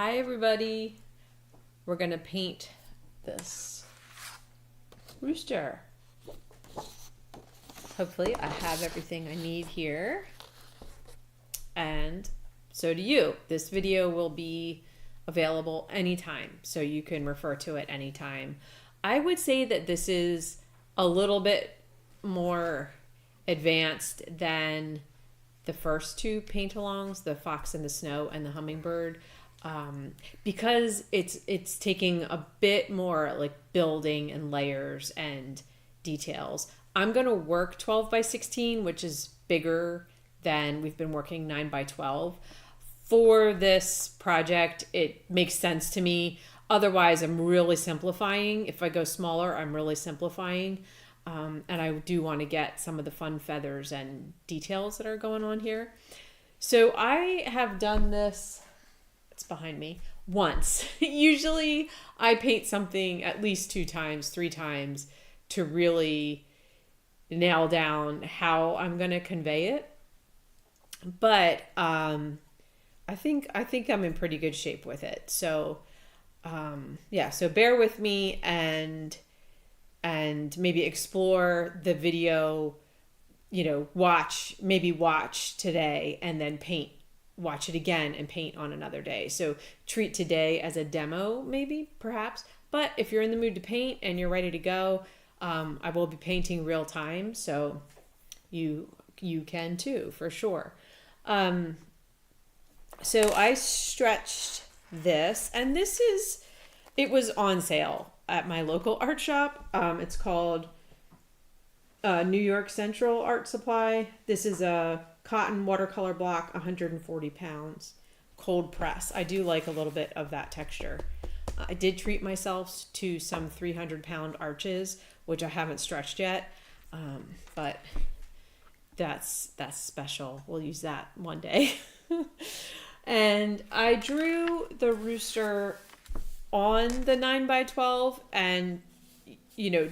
Hi everybody. We're gonna paint this rooster. Hopefully I have everything I need here. And so do you. This video will be available anytime, so you can refer to it anytime. I would say that this is a little bit more advanced than the first two paint-alongs, the Fox in the Snow and the Hummingbird, because it's taking a bit more like building and layers and details. I'm going to work 12 by 16, which is bigger than we've been working 9 by 12. For this project, it makes sense to me. Otherwise, I'm really simplifying. If I go smaller, I'm really simplifying. And I do want to get some of the fun feathers and details that are going on here. So I have done this, it's behind me, once. Usually I paint something at least 2 times, 3 times to really nail down how I'm going to convey it. But I think I'm in pretty good shape with it. So yeah, so bear with me and maybe explore the video, watch today and then paint, watch it again and paint on another day. So treat today as a demo, maybe, perhaps. But if you're in the mood to paint and you're ready to go, I will be painting real time. So you can too, for sure. So I stretched this, and it was on sale at my local art shop. It's called New York Central Art Supply. This is a cotton watercolor block, 140 pounds, cold press. I do like a little bit of that texture. I did treat myself to some 300-pound arches, which I haven't stretched yet, but that's special. We'll use that one day. And I drew the rooster on the 9 by 12 and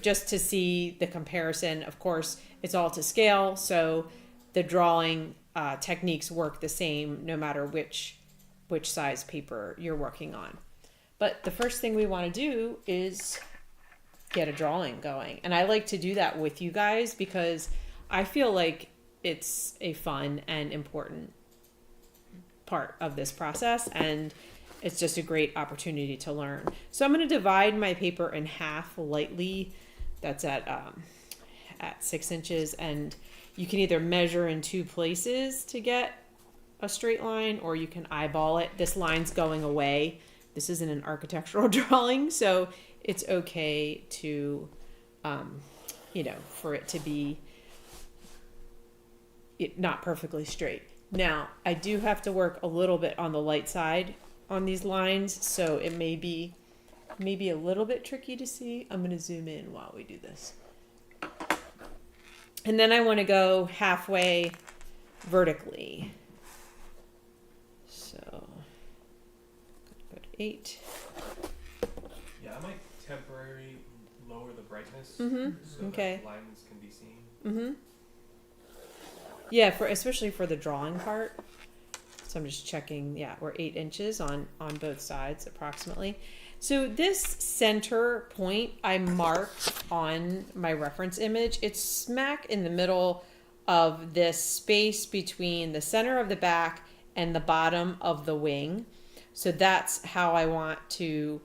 just to see the comparison. Of course, it's all to scale, so the drawing techniques work the same no matter which size paper you're working on. But the first thing we want to do is get a drawing going, and I like to do that with you guys because I feel like it's a fun and important part of this process, and it's just a great opportunity to learn. So I'm going to divide my paper in half lightly. That's at 6 inches, and you can either measure in 2 places to get a straight line, or you can eyeball it. This line's going away. This isn't an architectural drawing, so it's okay to, for it to be not perfectly straight. Now, I do have to work a little bit on the light side on these lines, so it may be a little bit tricky to see. I'm going to zoom in while we do this. And then I want to go halfway vertically. So, go to 8. Yeah, I might temporarily lower the brightness so okay. that lines can be seen. Mm-hmm. Yeah, especially for the drawing part. So I'm just checking, yeah, we're 8 inches on both sides approximately. So this center point I marked on my reference image. It's smack in the middle of this space between the center of the back and the bottom of the wing. So that's how I want to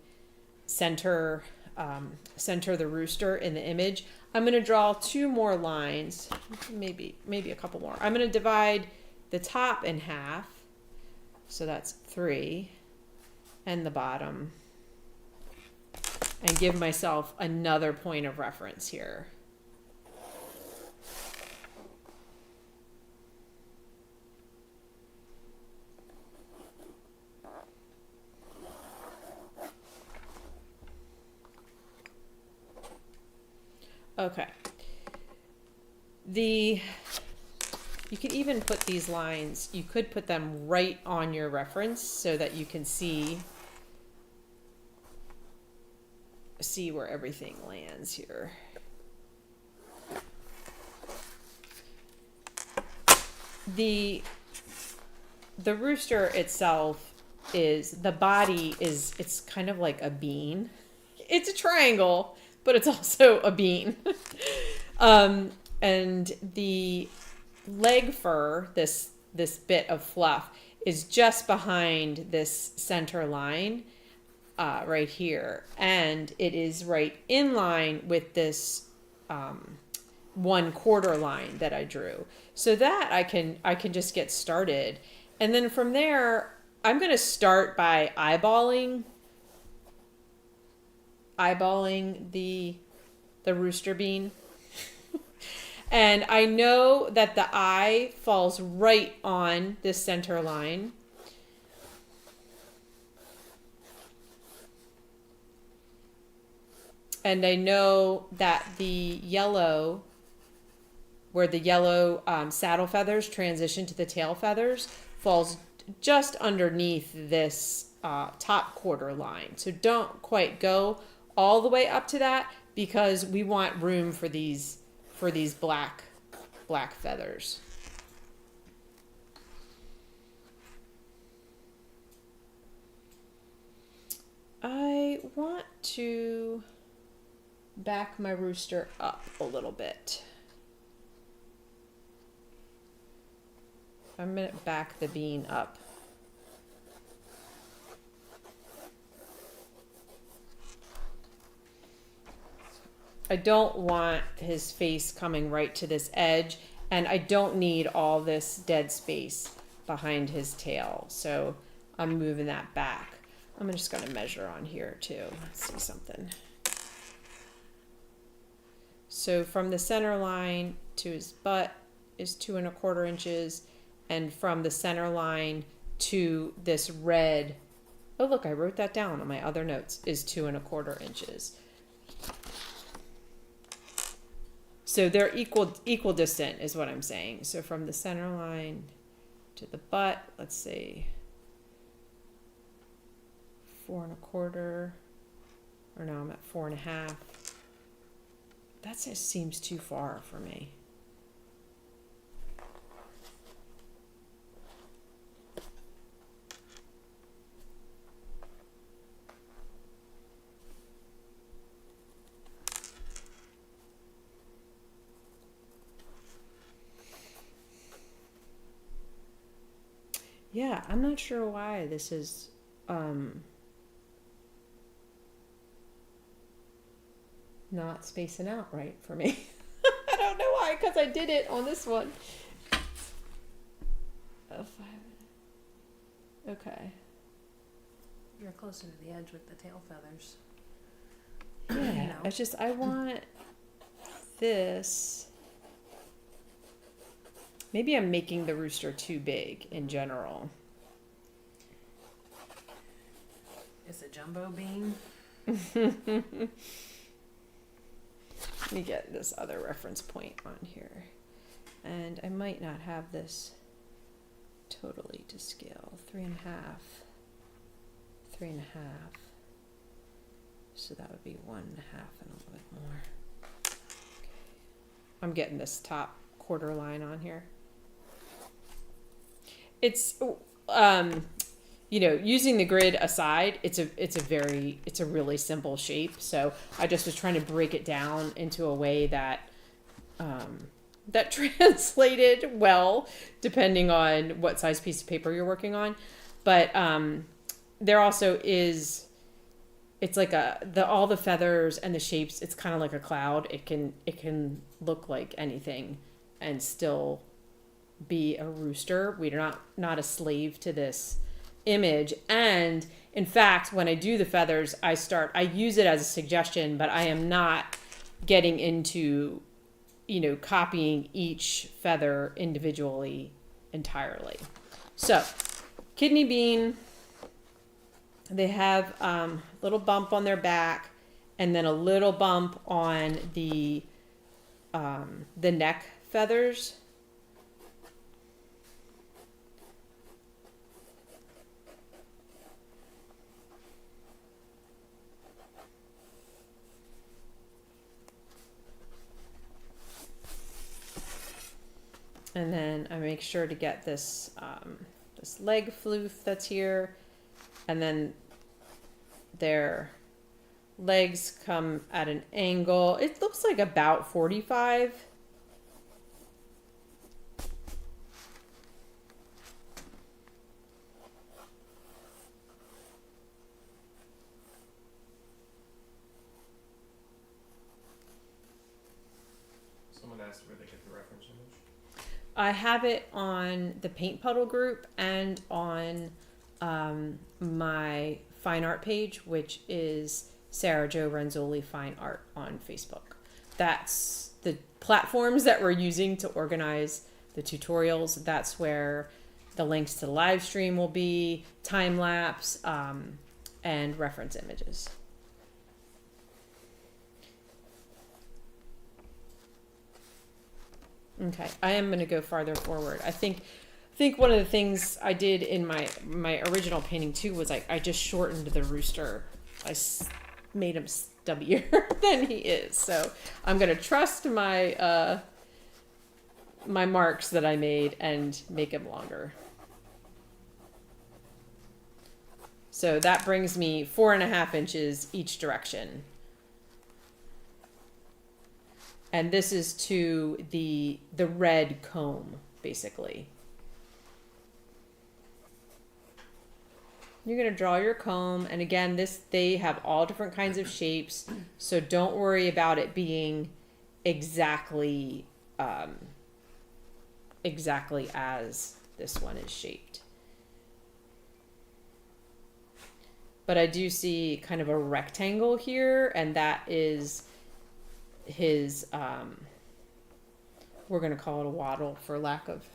center the rooster in the image. I'm going to draw 2 more lines, maybe a couple more. I'm going to divide the top in half, so that's 3, and the bottom, and give myself another point of reference here. Okay. You could even put these lines, you could put them right on your reference so that you can see where everything lands here. The rooster itself is the body is, it's kind of like a bean. It's a triangle, but it's also a bean. And the leg fur, this bit of fluff, is just behind this center line right here, and it is right in line with this 1/4 line that I drew. So that I can just get started, and then from there I'm going to start by eyeballing the rooster bean. And I know that the eye falls right on this center line. And I know that the yellow, where the yellow saddle feathers transition to the tail feathers, falls just underneath this top 1/4 line. So don't quite go all the way up to that, because we want room for these black feathers. I want to back my rooster up a little bit. I'm going to back the bean up. I don't want his face coming right to this edge, and I don't need all this dead space behind his tail. So I'm moving that back. I'm just going to measure on here too. Let's see something. So from the center line to his butt is 2 1/4 inches, and from the center line to this red, oh look, I wrote that down on my other notes, is 2 1/4 inches. So they're equidistant is what I'm saying. So from the center line to the butt, let's say 4 1/4, or no, I'm at 4 1/2. That just seems too far for me. Yeah, I'm not sure why this is not spacing out right for me. I don't know why, because I did it on this one. Oh, 5. Okay. You're closer to the edge with the tail feathers. Yeah, You know. it's just I want this. Maybe I'm making the rooster too big in general. It's a jumbo bean. Let me get this other reference point on here. And I might not have this totally to scale. 3 1/2. 3 1/2. So that would be 1 1/2 and a little bit more. Okay. I'm getting this top 1/4 line on here. It's you know, using the grid aside, it's a really simple shape. So I just was trying to break it down into a way that that translated well, depending on what size piece of paper you're working on. But there also is, it's like all the feathers and the shapes. It's kind of like a cloud. It can look like anything and still be a rooster. We're not a slave to this image. And in fact, when I do the feathers, I use it as a suggestion, but I am not getting into, you know, copying each feather individually entirely. So kidney bean, they have a little bump on their back and then a little bump on the neck feathers. And then I make sure to get this this leg floof that's here. and then their legs come at an angle. It looks like about 45. Someone asked where they get the reference image. I have it on the Paint Puddle group and on my fine art page, which is Sara Jo Renzulli Fine Art on Facebook. That's the platforms that we're using to organize the tutorials. That's where the links to the live stream will be, time lapse, and reference images. Okay, I am going to go farther forward. I think one of the things I did in my original painting too was I just shortened the rooster. Made him stubbier than he is. So I'm going to trust my my marks that I made and make him longer. So that brings me 4.5 inches each direction. And this is to the red comb, basically. You're going to draw your comb, and again, they have all different kinds of shapes, so don't worry about it being exactly exactly as this one is shaped. But I do see kind of a rectangle here, and that is his, we're going to call it a waddle for lack of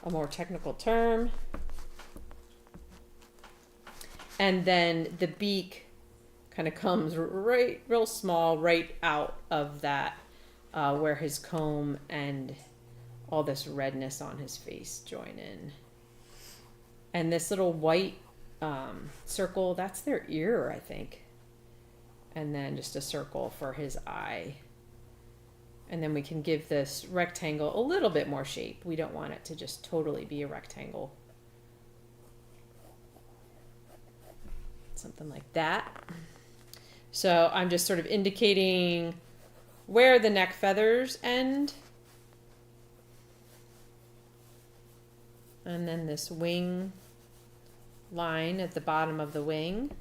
a more technical term. And then the beak kind of comes real small right out of that, where his comb and all this redness on his face join in. And this little white circle, that's their ear, I think. And then just a circle for his eye. And then we can give this rectangle a little bit more shape. We don't want it to just totally be a rectangle. Something like that. So I'm just sort of indicating where the neck feathers end. And then this wing line at the bottom of the wing.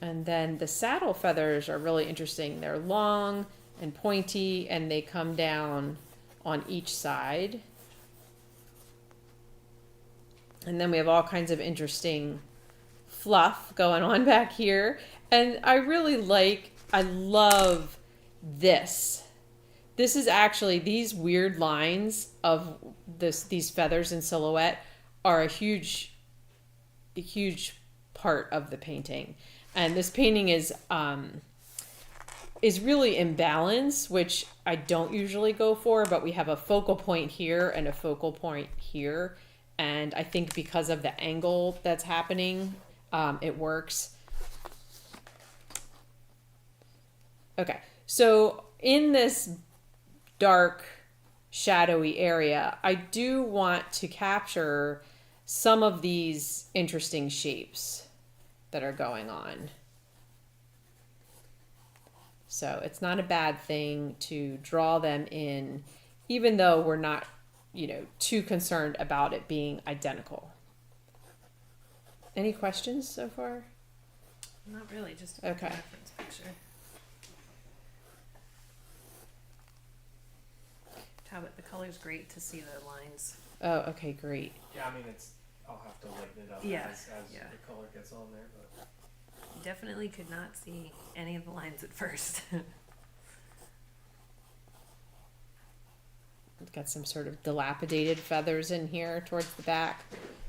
And then the saddle feathers are really interesting. They're long and pointy, and they come down on each side. And then we have all kinds of interesting fluff going on back here. And I love this. This is actually, these weird lines of these feathers in silhouette are a huge part of the painting. And this painting is really in balance, which I don't usually go for, but we have a focal point here and a focal point here. And I think because of the angle that's happening, it works. Okay, so in this dark, shadowy area, I do want to capture some of these interesting shapes that are going on. So it's not a bad thing to draw them in, even though we're not, too concerned about it being identical. Any questions so far? Not really, just a Okay. reference picture. Talbot, the color's great to see the lines. Oh, okay, great. Yeah, I mean I'll have to lighten it up Yeah, as yeah. the color gets on there, but Definitely could not see any of the lines at first. Got some sort of dilapidated feathers in here towards the back.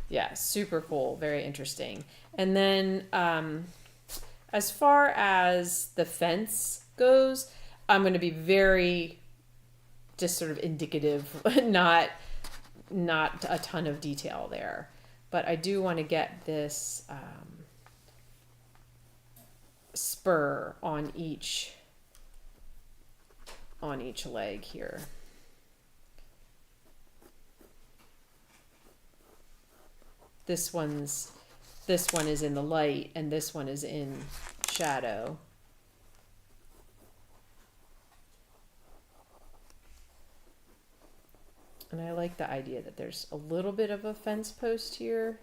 Yeah, super cool, very interesting. And then as far as the fence goes, I'm going to be very just sort of indicative, not a ton of detail there. But I do want to get this spur on each leg here. this one is in the light and this one is in shadow. And I like the idea that there's a little bit of a fence post here.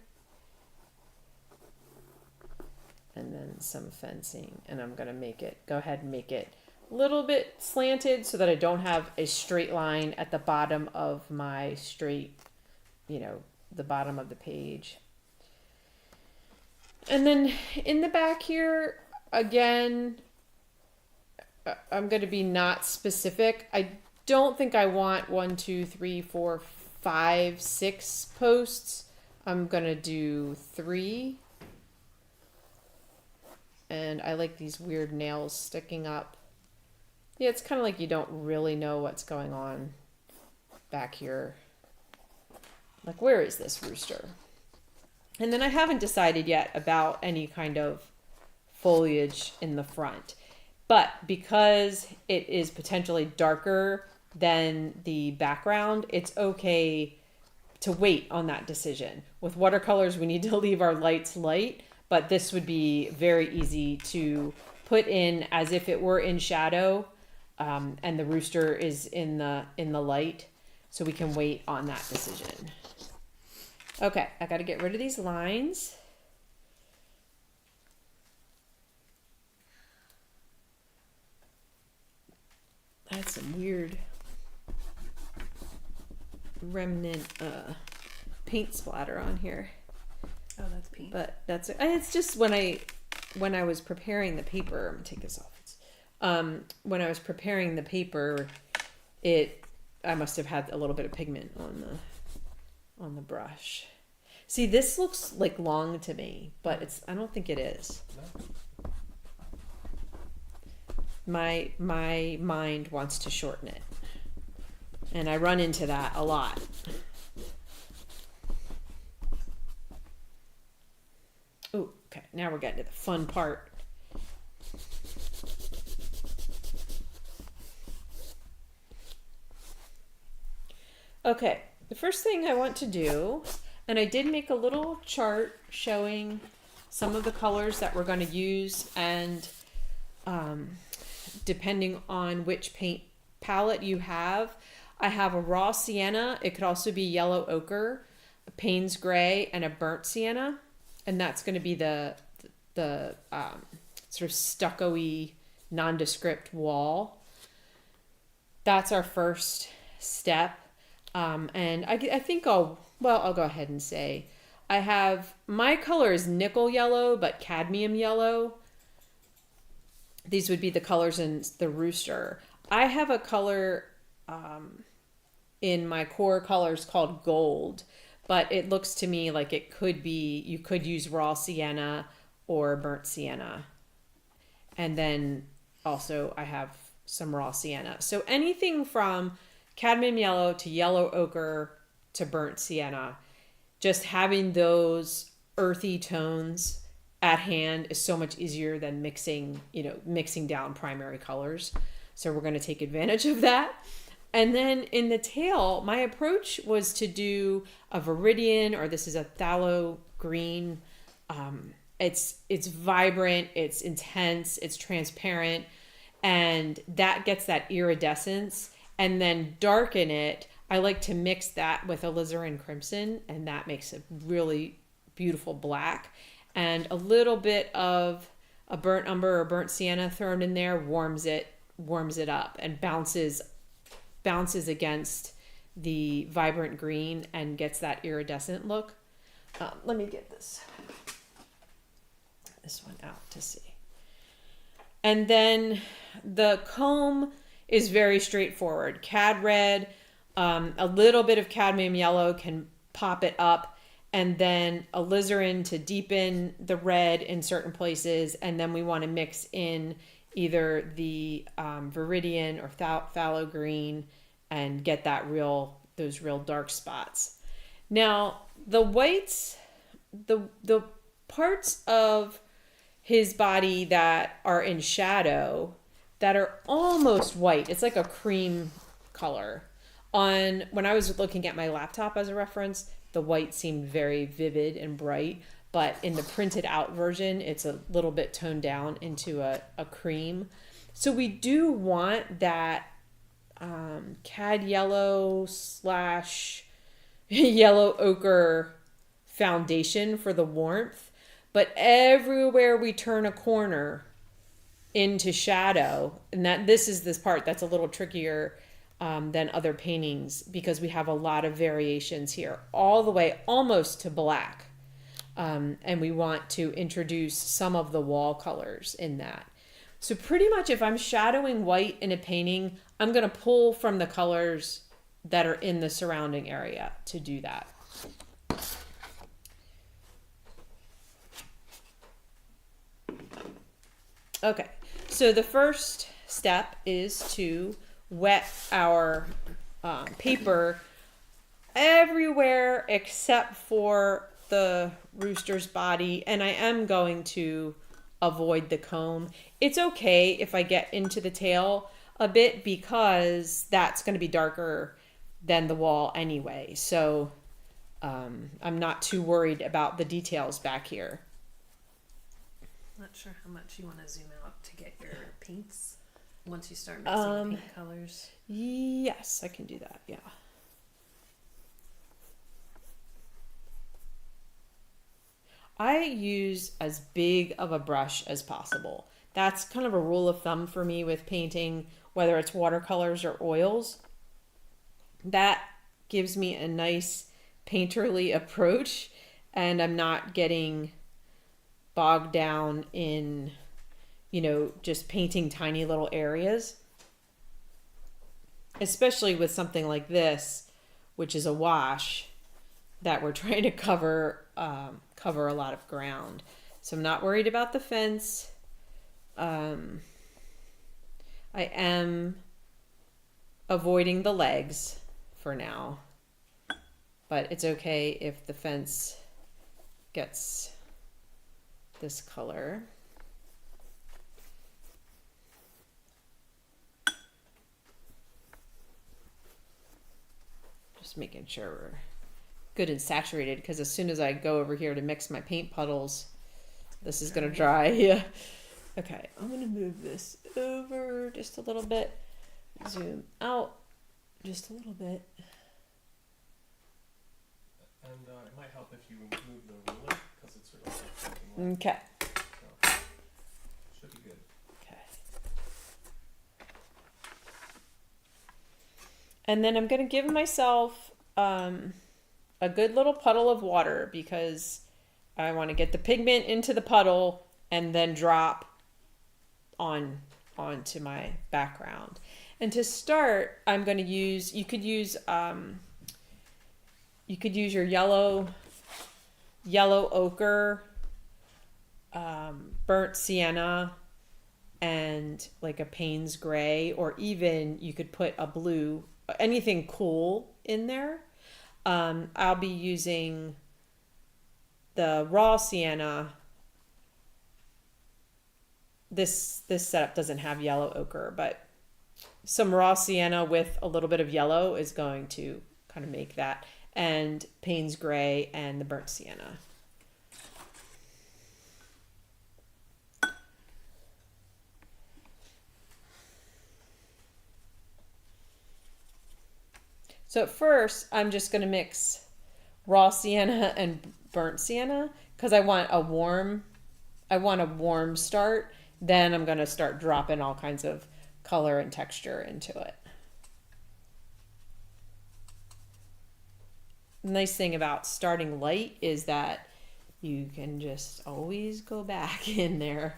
And then some fencing. And I'm going to go ahead and make it a little bit slanted so that I don't have a straight line at the bottom of my straight, the bottom of the page. And then in the back here, again, I'm going to be not specific. I don't think I want 1, 2, 3, 4, 5, 6 posts. I'm going to do 3. And I like these weird nails sticking up. Yeah, it's kind of like you don't really know what's going on back here. Like, where is this rooster? And then I haven't decided yet about any kind of foliage in the front. But because it is potentially darker than the background, it's okay to wait on that decision. With watercolors, we need to leave our lights light, but this would be very easy to put in as if it were in shadow, and the rooster is in the light, so we can wait on that decision. Okay, I got to get rid of these lines. I had some weird remnant paint splatter on here. Oh, that's paint. But it's just when I was preparing the paper, I'm gonna take this off. When I was preparing the paper, I must have had a little bit of pigment on the brush. See, this looks like long to me, but I don't think it is. My mind wants to shorten it. And I run into that a lot. Ooh, okay, now we're getting to the fun part. Okay, the first thing I want to do, and I did make a little chart showing some of the colors that we're going to use, and depending on which paint palette you have, I have a raw sienna. It could also be yellow ochre, a Payne's gray, and a burnt sienna. And that's going to be the sort of stucco-y, nondescript wall. That's our first step. And I think I'll go ahead and say my color is nickel yellow, but cadmium yellow. These would be the colors in the rooster. I have a color in my core colors called gold, but it looks to me like you could use raw sienna or burnt sienna. And then also I have some raw sienna. So anything from cadmium yellow to yellow ochre to burnt sienna, just having those earthy tones at hand is so much easier than mixing down primary colors. So we're going to take advantage of that. And then in the tail, my approach was to do a viridian, or this is a phthalo green. It's vibrant, it's intense, it's transparent, and that gets that iridescence. And then darken it. I like to mix that with alizarin crimson, and that makes a really beautiful black. And a little bit of a burnt umber or burnt sienna thrown in there warms it up and bounces against the vibrant green and gets that iridescent look. Let me get this one out to see. And then the comb is very straightforward. Cad red, a little bit of cadmium yellow can pop it up, and then alizarin to deepen the red in certain places. And then we want to mix in either the viridian or phthalo green and get those real dark spots. Now, the whites, the parts of his body that are in shadow that are almost white, it's like a cream color. When I was looking at my laptop as a reference, the white seemed very vivid and bright, but in the printed out version, it's a little bit toned down into a cream. So we do want that cad yellow / yellow ochre foundation for the warmth, but everywhere we turn a corner into shadow, and that this part that's a little trickier than other paintings, because we have a lot of variations here all the way almost to black, and we want to introduce some of the wall colors in that. So pretty much if I'm shadowing white in a painting, I'm going to pull from the colors that are in the surrounding area to do that. Okay, so the first step is to wet our paper everywhere except for the rooster's body, and I am going to avoid the comb. It's okay if I get into the tail a bit because that's going to be darker than the wall anyway, so I'm not too worried about the details back here. Not sure how much you want to zoom out to get your paints once you start mixing the paint colors. Yes, I can do that, yeah. I use as big of a brush as possible. That's kind of a rule of thumb for me with painting, whether it's watercolors or oils. That gives me a nice painterly approach, and I'm not getting bogged down in, just painting tiny little areas. Especially with something like this, which is a wash that we're trying to cover a lot of ground. So I'm not worried about the fence. I am avoiding the legs for now, but it's okay if the fence gets this color. Just making sure we're good and saturated, because as soon as I go over here to mix my paint puddles, this is going to dry. Yeah. Okay, I'm going to move this over just a little bit. Zoom out just a little bit. And it might help if you move the ruler, because it's sort of like something like Okay. so. Should be good. Okay. And then I'm going to give myself a good little puddle of water, because I want to get the pigment into the puddle and then drop onto my background. And to start, I'm going to use, you could use your yellow ochre, burnt sienna, and like a Payne's gray, or even you could put a blue, anything cool in there. I'll be using the raw sienna. This setup doesn't have yellow ochre, but some raw sienna with a little bit of yellow is going to kind of make that, and Payne's gray and the burnt sienna. So at first, I'm just going to mix raw sienna and burnt sienna because I want a warm start. Then I'm going to start dropping all kinds of color and texture into it. The nice thing about starting light is that you can just always go back in there.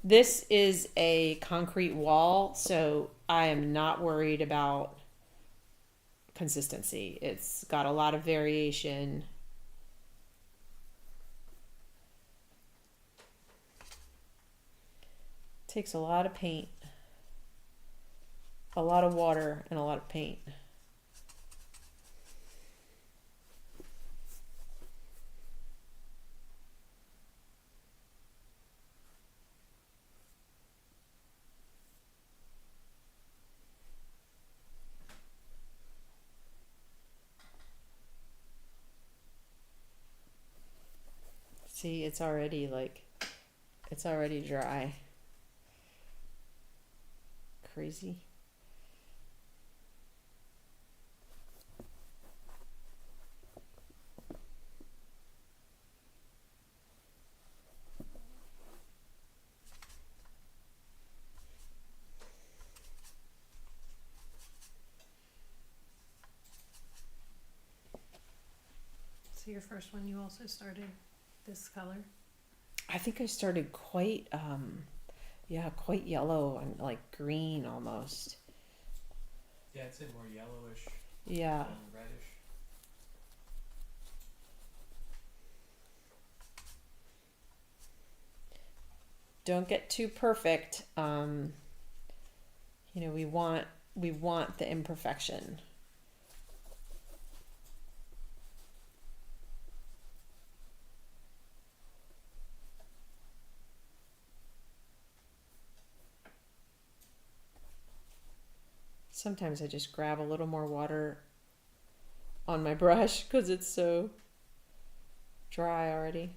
This is a concrete wall, so I am not worried about consistency. It's got a lot of variation. Takes a lot of paint, a lot of water, and a lot of paint. See, it's already dry. Crazy. So your first one, you also started this color? I think I started quite quite yellow and like green almost. Yeah, I'd say more yellowish Yeah. than reddish. Don't get too perfect. We want the imperfection. Sometimes I just grab a little more water on my brush because it's so dry already.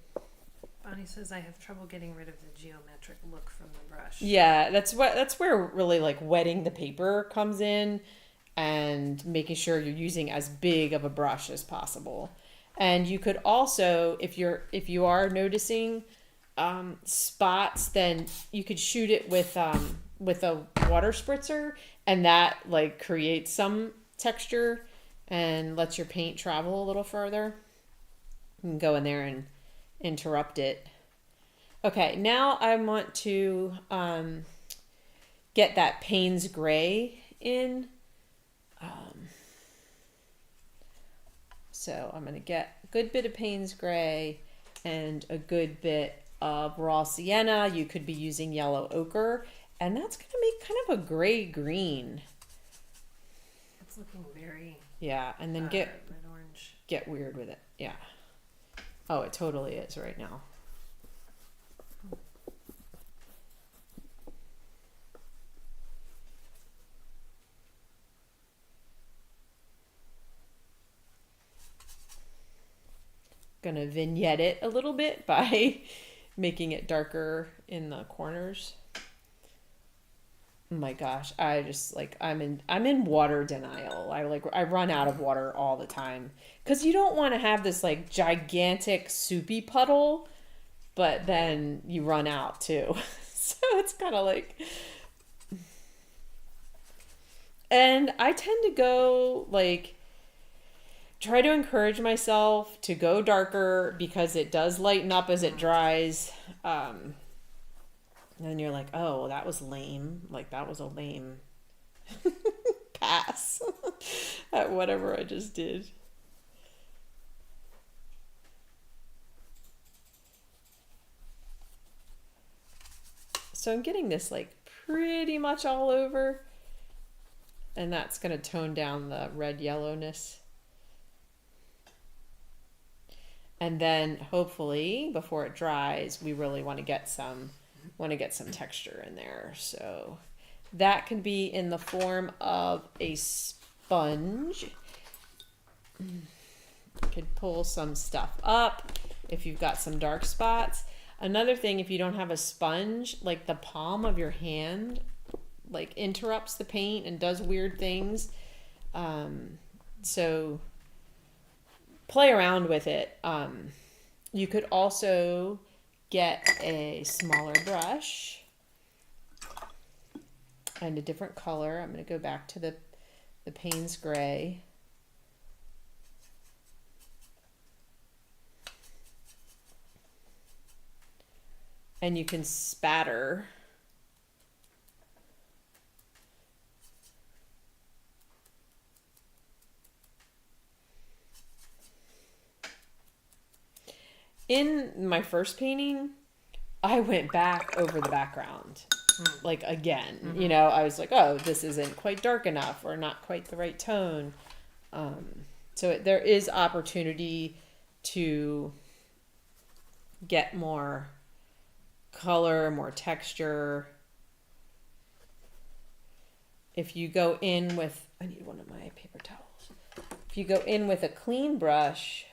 Bonnie says I have trouble getting rid of the geometric look from the brush. Yeah, that's where really like wetting the paper comes in and making sure you're using as big of a brush as possible. And you could also, if you are noticing spots, then you could shoot it with a water spritzer, and that like creates some texture and lets your paint travel a little further. You can go in there and interrupt it. Okay, now I want to get that Payne's gray in. So I'm going to get a good bit of Payne's gray and a good bit of raw sienna. You could be using yellow ochre, and that's going to make kind of a gray green. It's looking very and then red orange. Get weird with it. Yeah. Oh, it totally is right now. Gonna vignette it a little bit by making it darker in the corners. Oh my gosh, I just like I'm in water denial. I run out of water all the time because you don't want to have this like gigantic soupy puddle, but then you run out too. So it's kind of like, and I tend to go like try to encourage myself to go darker because it does lighten up as it dries. And then you're like, oh, that was lame. Like that was a lame pass at whatever I just did. So I'm getting this like pretty much all over, and that's going to tone down the red yellowness. And then hopefully before it dries, we really want to get some texture in there. So that can be in the form of a sponge. You could pull some stuff up if you've got some dark spots. Another thing, if you don't have a sponge, like the palm of your hand like interrupts the paint and does weird things. So play around with it. You could also get a smaller brush and a different color. I'm going to go back to the Payne's gray. And you can spatter. In my first painting, I went back over the background, like again. Mm-hmm. You know, I was like, oh, this isn't quite dark enough or not quite the right tone. So there is opportunity to get more color, more texture. If you go in with, I need one of my paper towels. If you go in with a clean brush,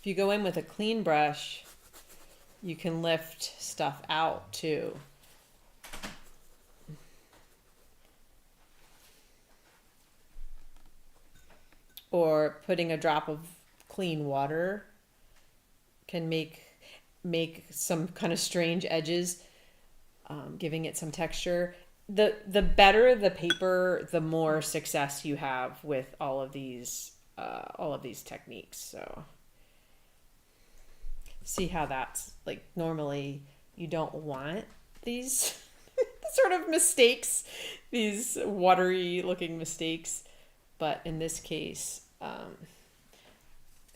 If you go in with a clean brush, you can lift stuff out too. Or putting a drop of clean water can make some kind of strange edges, giving it some texture. The better the paper, the more success you have with all of these techniques. So see how that's like, normally you don't want these sort of mistakes, these watery looking mistakes, but in this case,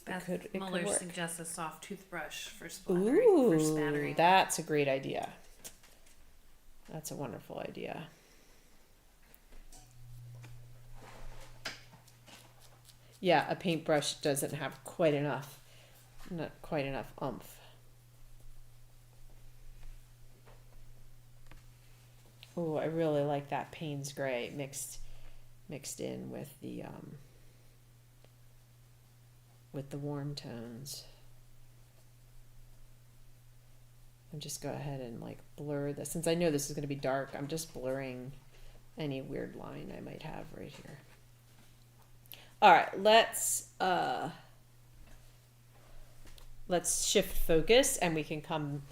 Beth it Muller could work. suggests a soft toothbrush for splattering. Ooh, for spattering. that's a great idea. That's a wonderful idea. Yeah, a paintbrush doesn't have not quite enough oomph. Oh, I really like that Payne's gray mixed in with the warm tones. And just go ahead and like blur this. Since I know this is going to be dark, I'm just blurring any weird line I might have right here. All right, let's shift focus and we can come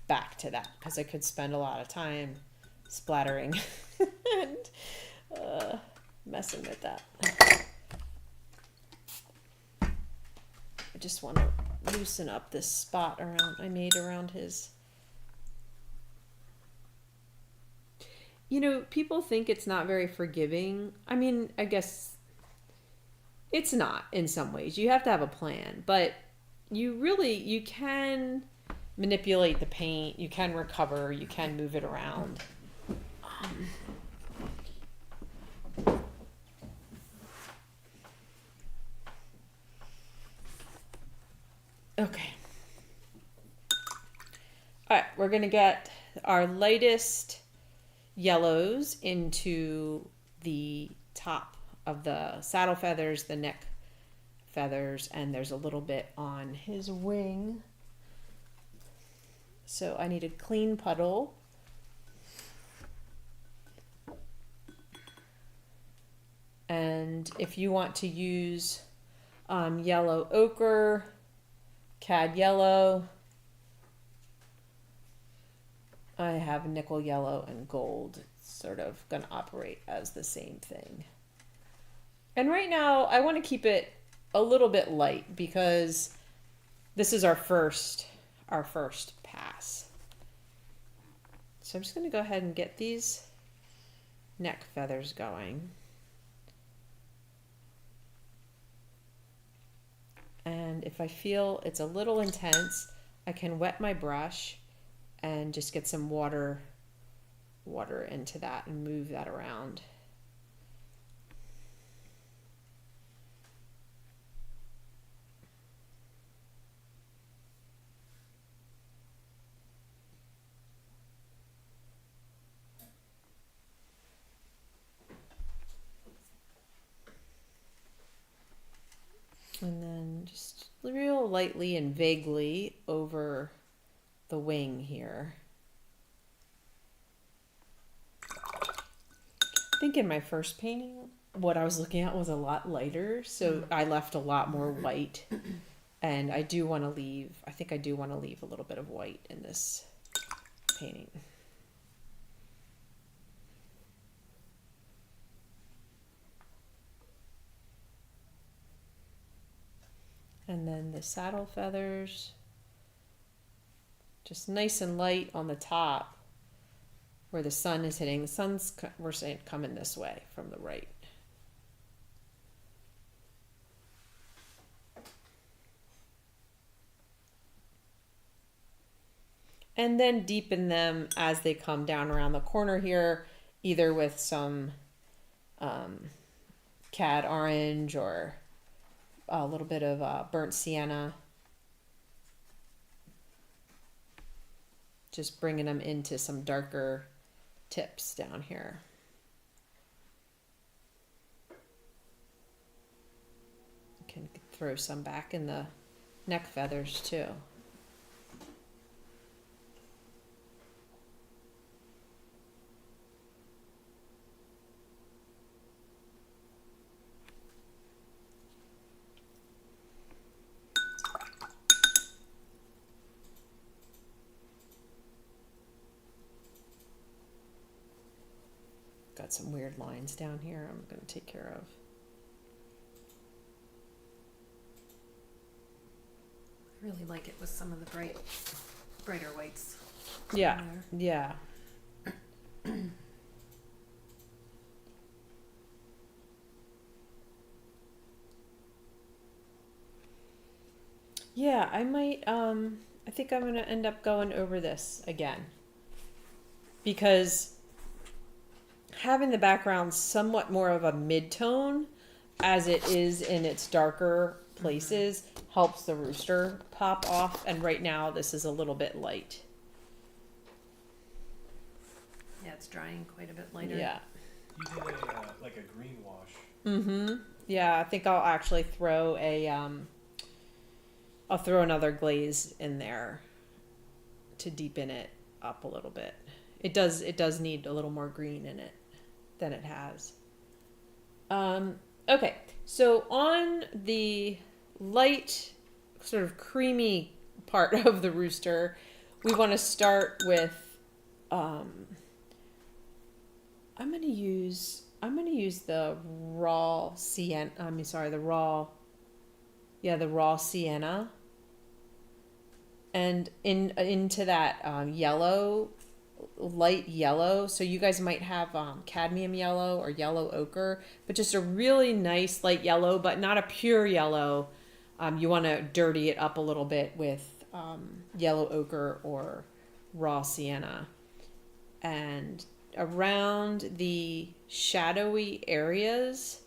back to that, because I could spend a lot of time splattering and messing with that. I just want to loosen up this spot I made around his. You know, people think it's not very forgiving. I mean, I guess it's not in some ways. You have to have a plan, but you can manipulate the paint, you can recover, you can move it around. Okay. All right, we're going to get our lightest yellows into the top of the saddle feathers, the neck feathers, and there's a little bit on his wing. So I need a clean puddle. And if you want to use yellow ochre, cad yellow, I have nickel yellow and gold. It's sort of going to operate as the same thing. And right now I want to keep it a little bit light because this is our first pass. So I'm just going to go ahead and get these neck feathers going. And if I feel it's a little intense, I can wet my brush and just get some water into that and move that around. And then just real lightly and vaguely over the wing here. I think in my first painting, what I was looking at was a lot lighter, so I left a lot more white. And I do want to leave, I think I do want to leave a little bit of white in this painting. And then the saddle feathers, just nice and light on the top where the sun is hitting. The sun's, we're saying, coming this way from the right. And then deepen them as they come down around the corner here, either with some cad orange or a little bit of burnt sienna. Just bringing them into some darker tips down here. You can throw some back in the neck feathers too. Got some weird lines down here I'm going to take care of. I really like it with some of the brighter whites. Yeah, in yeah. Yeah, I might, I think I'm going to end up going over this again. Because having the background somewhat more of a mid-tone as it is in its darker places helps the rooster pop off, and right now this is a little bit light. Yeah, it's drying quite a bit lighter. Yeah. You did a like a green wash. Mm-hmm. Yeah, I think I'll actually throw I'll throw another glaze in there to deepen it up a little bit. It does need a little more green in it than it has. Okay, so on the light, sort of creamy part of the rooster, we want to start with. I'm gonna use the raw sienna. The raw sienna, and into that yellow. Light yellow, so you guys might have cadmium yellow or yellow ochre, but just a really nice light yellow, but not a pure yellow. You want to dirty it up a little bit with yellow ochre or raw sienna. And around the shadowy areas,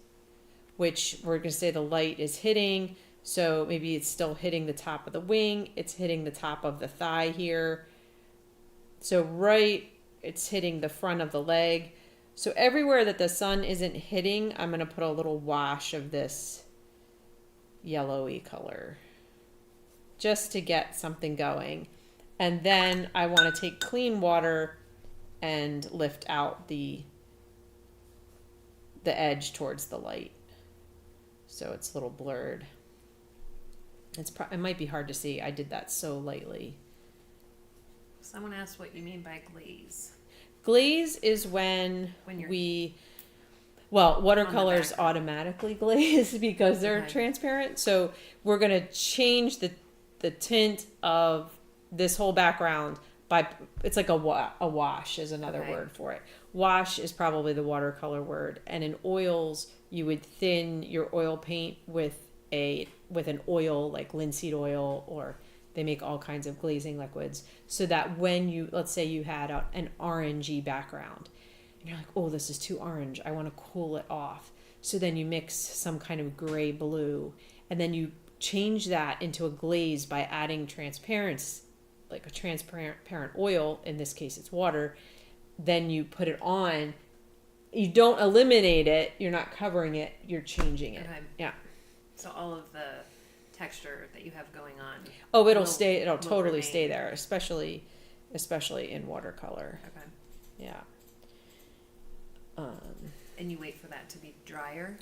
which we're going to say the light is hitting, so maybe it's still hitting the top of the wing, it's hitting the top of the thigh here. So it's hitting the front of the leg. So everywhere that the sun isn't hitting, I'm going to put a little wash of this yellowy color just to get something going. And then I want to take clean water and lift out the edge towards the light. So it's a little blurred. It might be hard to see. I did that so lightly. Someone asked what you mean by glaze. Glaze is when watercolors automatically glaze because they're transparent. So we're going to change the tint of this whole background it's like a wash is another word for it. Wash is probably the watercolor word. And in oils, you would thin your oil paint with an oil like linseed oil, or they make all kinds of glazing liquids, so that when let's say you had an orangey background and you're like, oh, this is too orange, I want to cool it off. So then you mix some kind of gray blue, and then you change that into a glaze by adding transparency, like a transparent oil, in this case it's water. Then you put it on. You don't eliminate it, you're not covering it, you're changing it. Okay. Yeah. So all of the texture that you have going on. Oh, it'll totally stay there, especially in watercolor. Okay. Yeah. And you wait for that to be drier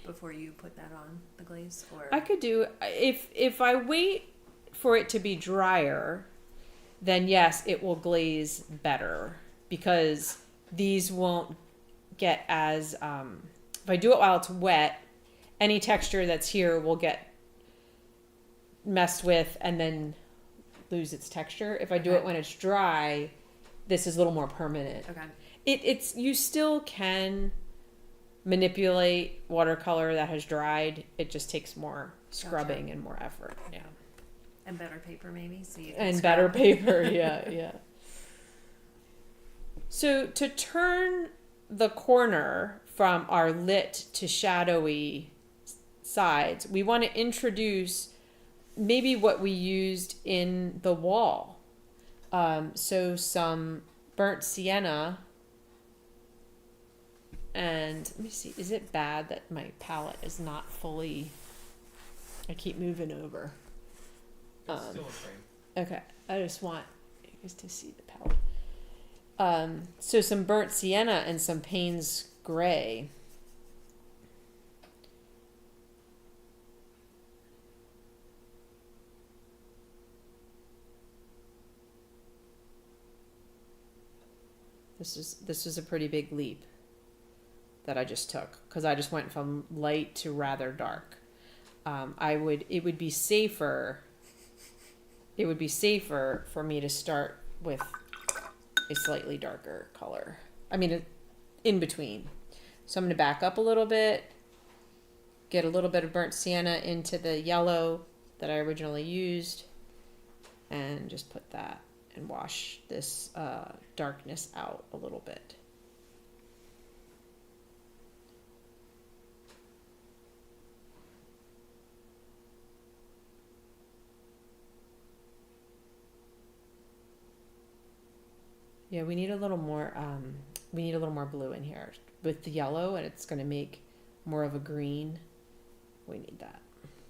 before you put that on the glaze, or I could do if I wait for it to be drier, then yes, it will glaze better because these won't get as if I do it while it's wet, any texture that's here will get messed with and then lose its texture. If I do it when it's dry, this is a little more permanent. Okay. It's you still can manipulate watercolor that has dried. It just takes more scrubbing and more effort. Yeah. And better paper maybe, so you can and better paper. Yeah. So to turn the corner from our lit to shadowy sides, we want to introduce maybe what we used in the wall. So some burnt sienna. And let me see, is it bad that my palette is not fully, I keep moving over. It's still in frame. Okay, I just want you guys to see the palette. So some burnt sienna and some Payne's gray. This is a pretty big leap that I just took because I just went from light to rather dark. It would be safer. It would be safer for me to start with a slightly darker color. I mean, in between. So I'm going to back up a little bit, get a little bit of burnt sienna into the yellow that I originally used, and just put that and wash this darkness out a little bit. Yeah, we need a little more. We need a little more blue in here with the yellow, and it's going to make more of a green. We need that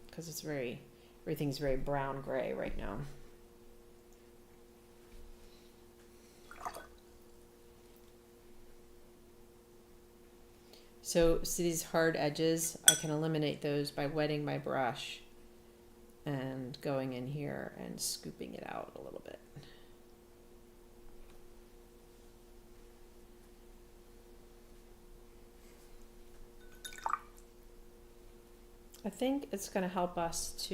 because everything's very brown gray right now. So these hard edges, I can eliminate those by wetting my brush and going in here and scooping it out a little bit. I think it's going to help us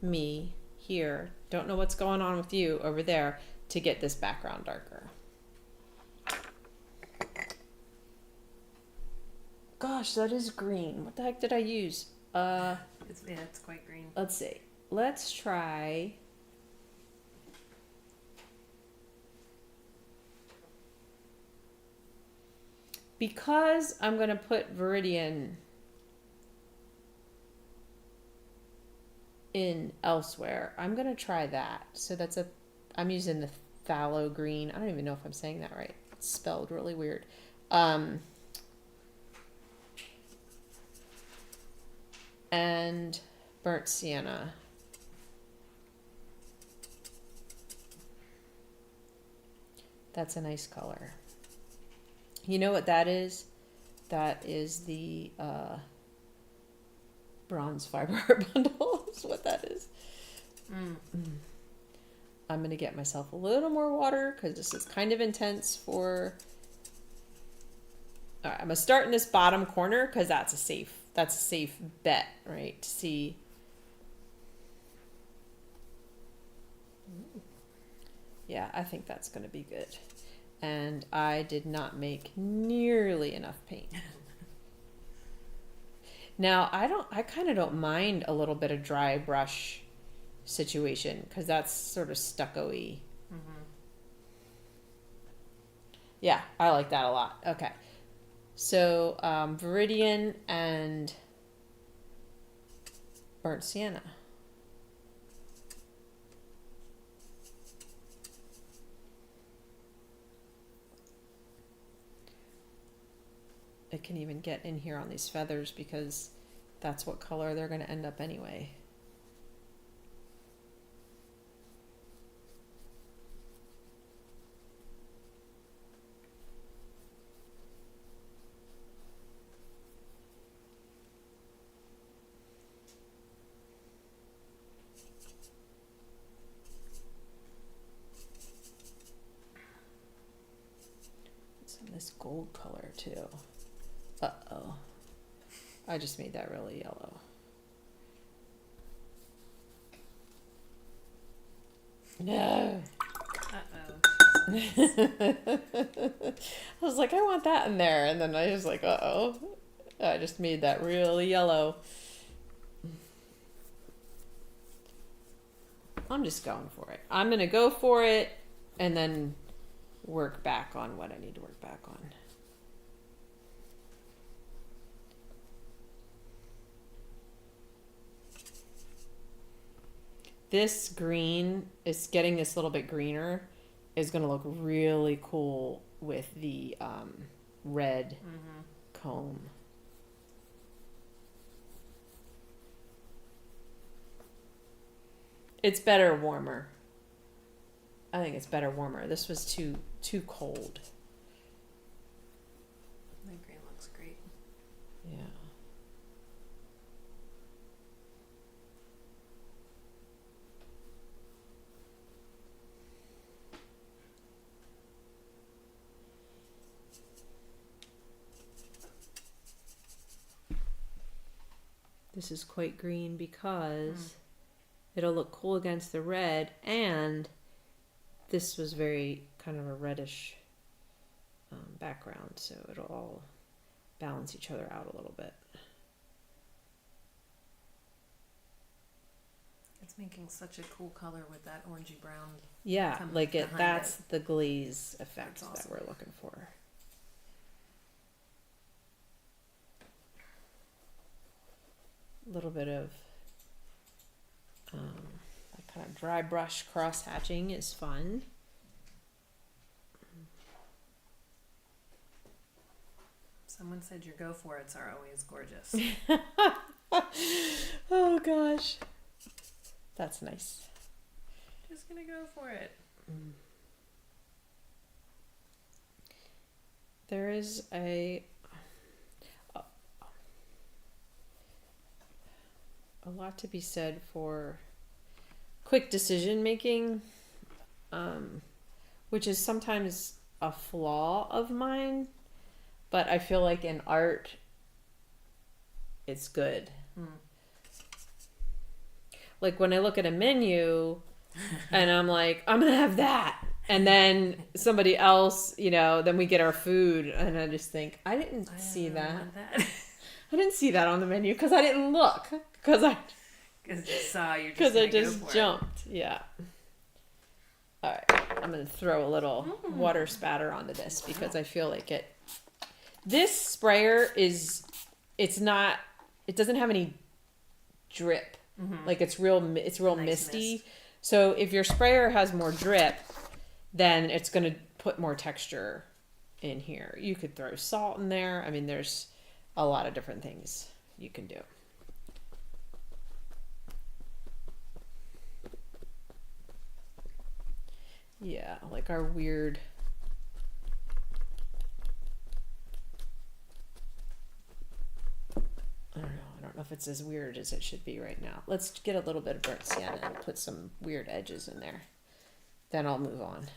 me here, don't know what's going on with you over there, to get this background darker. Gosh, that is green. What the heck did I use? It's quite green. Let's see. Let's try. Because I'm going to put Viridian in elsewhere, I'm going to try that. So I'm using the phthalo green. I don't even know if I'm saying that right. It's spelled really weird. And burnt sienna. That's a nice color. You know what that is? That is the bronze fiber bundle is what that is. I'm going to get myself a little more water because this is kind of intense for... All right, I'm going to start in this bottom corner because that's a safe bet, right? To see. Yeah, I think that's going to be good. And I did not make nearly enough paint. Now, I kind of don't mind a little bit of dry brush situation because that's sort of stucco-y. Mm-hmm. Yeah, I like that a lot. Okay. So, Viridian and burnt sienna. It can even get in here on these feathers because that's what color they're going to end up anyway. Some of this gold color too. Uh-oh. I just made that really yellow. No. Uh-oh. I was like, I want that in there. And then I was like, uh-oh. I just made that really yellow. I'm just going for it. I'm going to go for it and then work back on what I need to work back on. This green is getting this little bit greener is going to look really cool with the red comb. It's better warmer. I think it's better warmer. This was too cold. The green looks great. Yeah. This is quite green because it'll look cool against the red, and this was very kind of a reddish background, so it'll all balance each other out a little bit. It's making such a cool color with that orangey brown. Yeah, Come like behind that's it. the glaze effect That's awesome. that we're looking for. A little bit of that kind of dry brush cross hatching is fun. Someone said your go for it's are always gorgeous. Oh gosh, that's nice. Just gonna go for it. There is a lot to be said for quick decision making, which is sometimes a flaw of mine, but I feel like in art it's good. Like when I look at a menu and I'm like, I'm gonna have that, and then somebody else, then we get our food and I just think, I didn't see that. I didn't see that on the menu because I didn't look. Because I just jumped. Yeah. All right. I'm going to throw a little water spatter onto this because I feel like it. This sprayer it doesn't have any drip. Like it's real nice misty. Mist. So if your sprayer has more drip, then it's going to put more texture in here. You could throw salt in there. I mean, there's a lot of different things you can do. Yeah, like our weird I don't know if it's as weird as it should be right now. Let's get a little bit of burnt sienna and put some weird edges in there. Then I'll move on.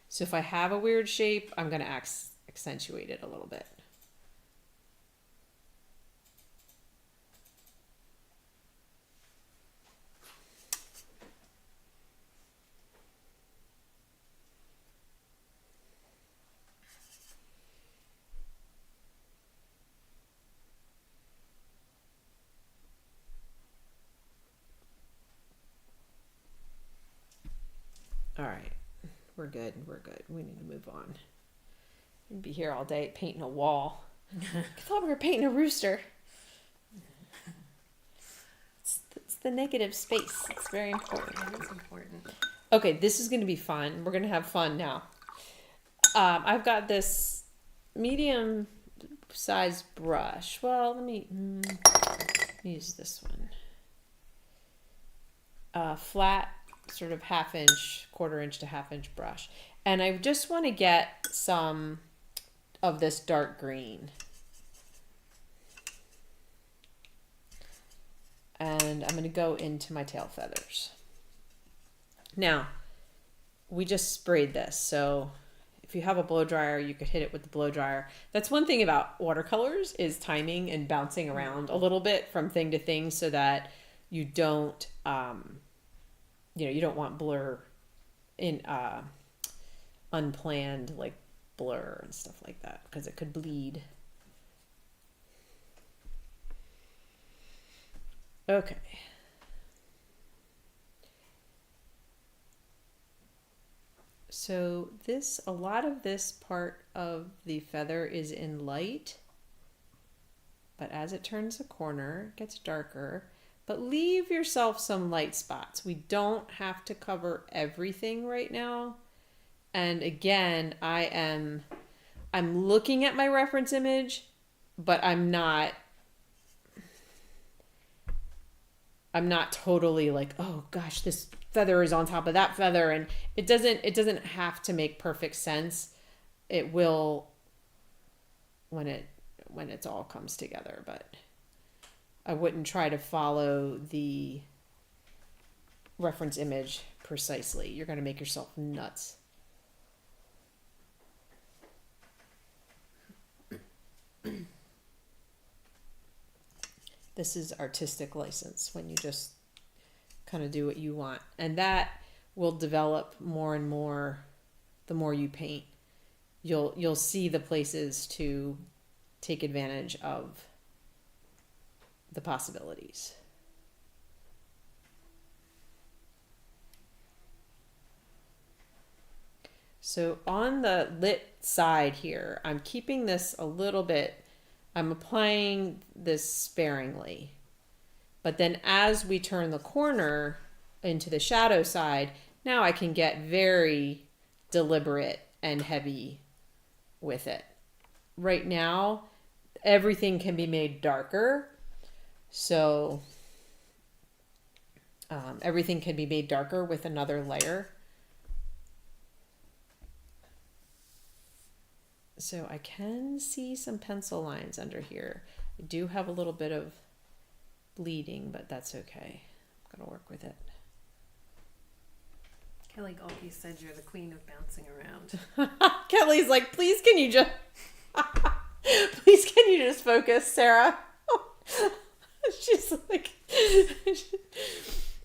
So if I have a weird shape, I'm going to accentuate it a little bit. All right, we're good. We need to move on. We'd be here all day painting a wall. I thought we were painting a rooster. It's the negative space. It's very important. It's important. Okay, this is going to be fun. We're going to have fun now. I've got this medium size brush. Well, let me use this one. Flat, sort of quarter inch to half inch brush. And I just want to get some of this dark green. And I'm going to go into my tail feathers. Now, we just sprayed this, so if you have a blow dryer, you could hit it with the blow dryer. That's one thing about watercolors is timing and bouncing around a little bit from thing to thing so that you don't, you don't want blur in unplanned like blur and stuff like that because it could bleed. Okay. So a lot of this part of the feather is in light, but as it turns a corner, it gets darker. But leave yourself some light spots. We don't have to cover everything right now. And again, I'm looking at my reference image, but I'm not I'm not totally like, oh gosh, this feather is on top of that feather, and it doesn't have to make perfect sense. It will when it's all comes together, but I wouldn't try to follow the reference image precisely. You're going to make yourself nuts. This is artistic license, when you just kind of do what you want. And that will develop more and more the more you paint. You'll see the places to take advantage of the possibilities. So on the lit side here, I'm keeping this a little bit, I'm applying this sparingly. But then as we turn the corner into the shadow side, now I can get very deliberate and heavy with it. Right now, everything can be made darker. So everything can be made darker with another layer. So I can see some pencil lines under here. I do have a little bit of bleeding, but that's okay. I'm gonna work with it. Kelly Galkey said you're the queen of bouncing around. Kelly's like, please can you just please can you just focus, Sarah? She's like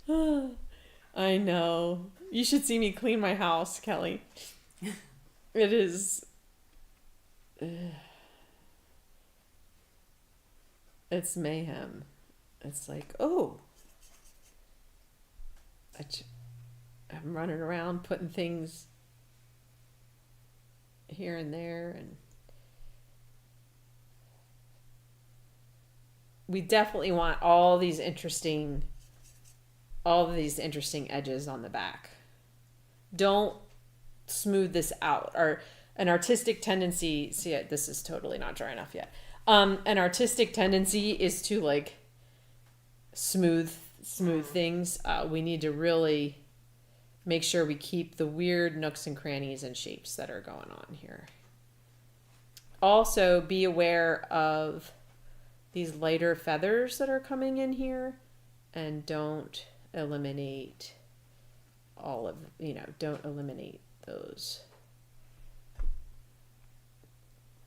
I know. You should see me clean my house, Kelly. It is it's mayhem. It's like, oh, I'm running around putting things here and there, and we definitely want all of these interesting edges on the back. Don't smooth this out. Or an artistic tendency, see it, this is totally not dry enough yet. An artistic tendency is to like smooth things. We need to really make sure we keep the weird nooks and crannies and shapes that are going on here. Also, be aware of these lighter feathers that are coming in here, and don't eliminate don't eliminate those.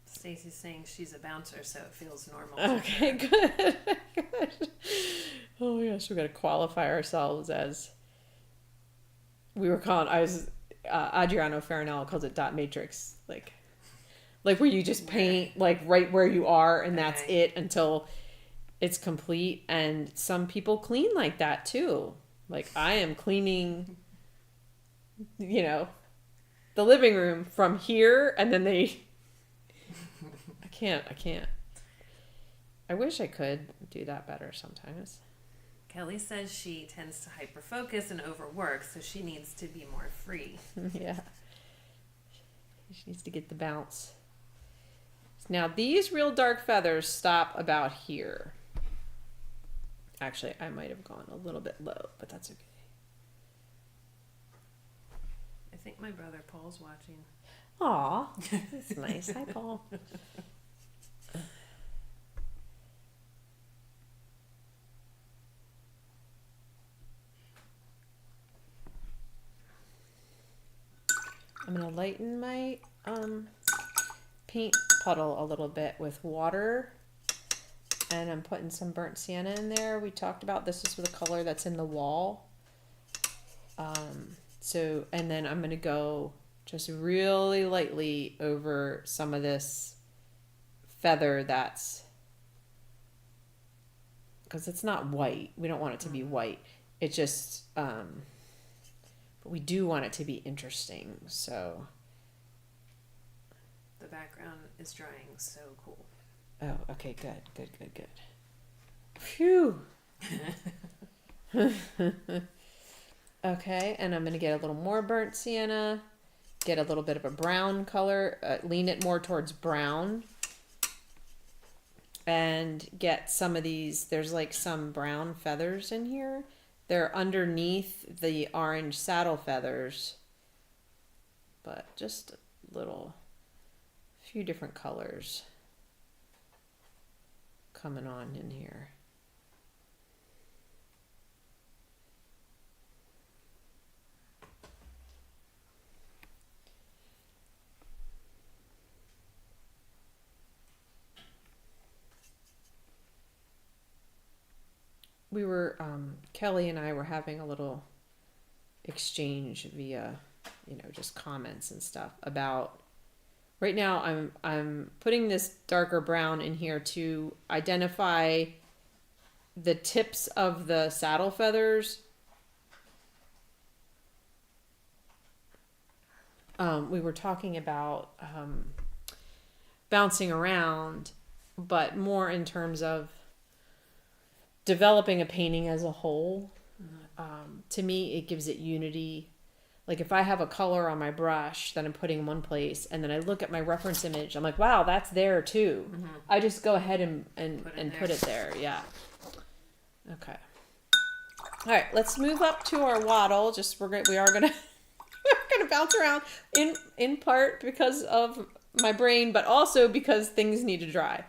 Stacey's saying she's a bouncer, so it feels normal. Okay, good. Good. Oh my gosh, we got to qualify ourselves as Adriano Farinello calls it dot matrix, like where you just paint like right where you are, and that's it until it's complete. And some people clean like that too. Like I am cleaning, the living room from here, and then I can't. I wish I could do that better sometimes. Kelly says she tends to hyperfocus and overwork, so she needs to be more free. Yeah. She needs to get the bounce. Now these real dark feathers stop about here. Actually, I might have gone a little bit low, but that's okay. I think my brother Paul's watching. Aw, that's nice. Hi, Paul. I'm going to lighten my paint puddle a little bit with water, and I'm putting some burnt sienna in there. We talked about this is the color that's in the wall. And then I'm going to go just really lightly over some of this feather because it's not white. We don't want it to be white. It just, but we do want it to be interesting, so. The background is drying so cool. Oh, okay, good. Phew. Okay, and I'm going to get a little more burnt sienna, get a little bit of a brown color, lean it more towards brown. and get some of these. There's like some brown feathers in here. They're underneath the orange saddle feathers, but just a few different colors coming on in here. We were Kelly and I were having a little exchange via, just comments and stuff about. Right now, I'm putting this darker brown in here to identify the tips of the saddle feathers. We were talking about bouncing around, but more in terms of developing a painting as a whole. To me, it gives it unity. Like if I have a color on my brush that I'm putting in one place and then I look at my reference image, I'm like, wow, that's there too. Mm-hmm. I just go ahead and put it there. Yeah. Okay. All right, let's move up to our waddle. We are gonna we're gonna bounce around in part because of my brain, but also because things need to dry.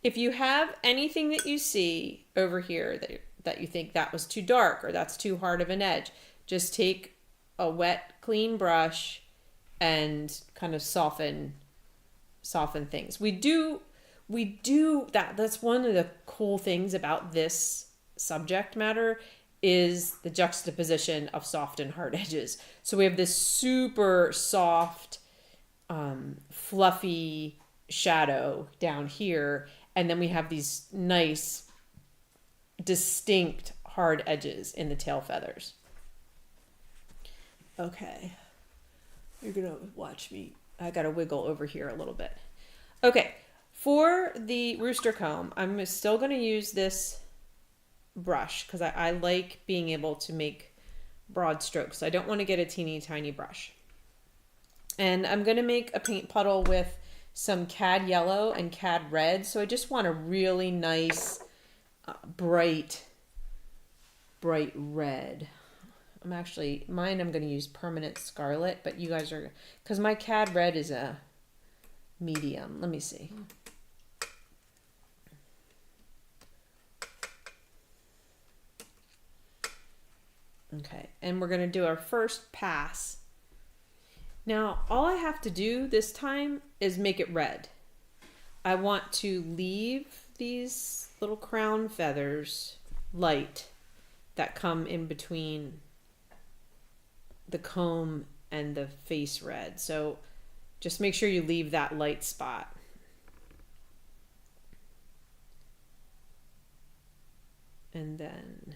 If you have anything that you see over here that you think that was too dark or that's too hard of an edge, just take a wet, clean brush and kind of soften things. We do that. That's one of the cool things about this subject matter is the juxtaposition of soft and hard edges. So we have this super soft, fluffy shadow down here, and then we have these nice, distinct hard edges in the tail feathers. Okay. You're going to watch me. I got to wiggle over here a little bit. Okay. For the rooster comb, I'm still going to use this brush because I like being able to make broad strokes. I don't want to get a teeny tiny brush. And I'm going to make a paint puddle with some cad yellow and cad red. So I just want a really nice, bright red. I'm going to use permanent scarlet, but you guys are, because my cad red is a medium. Let me see. Okay, and we're going to do our first pass. Now, all I have to do this time is make it red. I want to leave these little crown feathers light that come in between the comb and the face red. So just make sure you leave that light spot. And then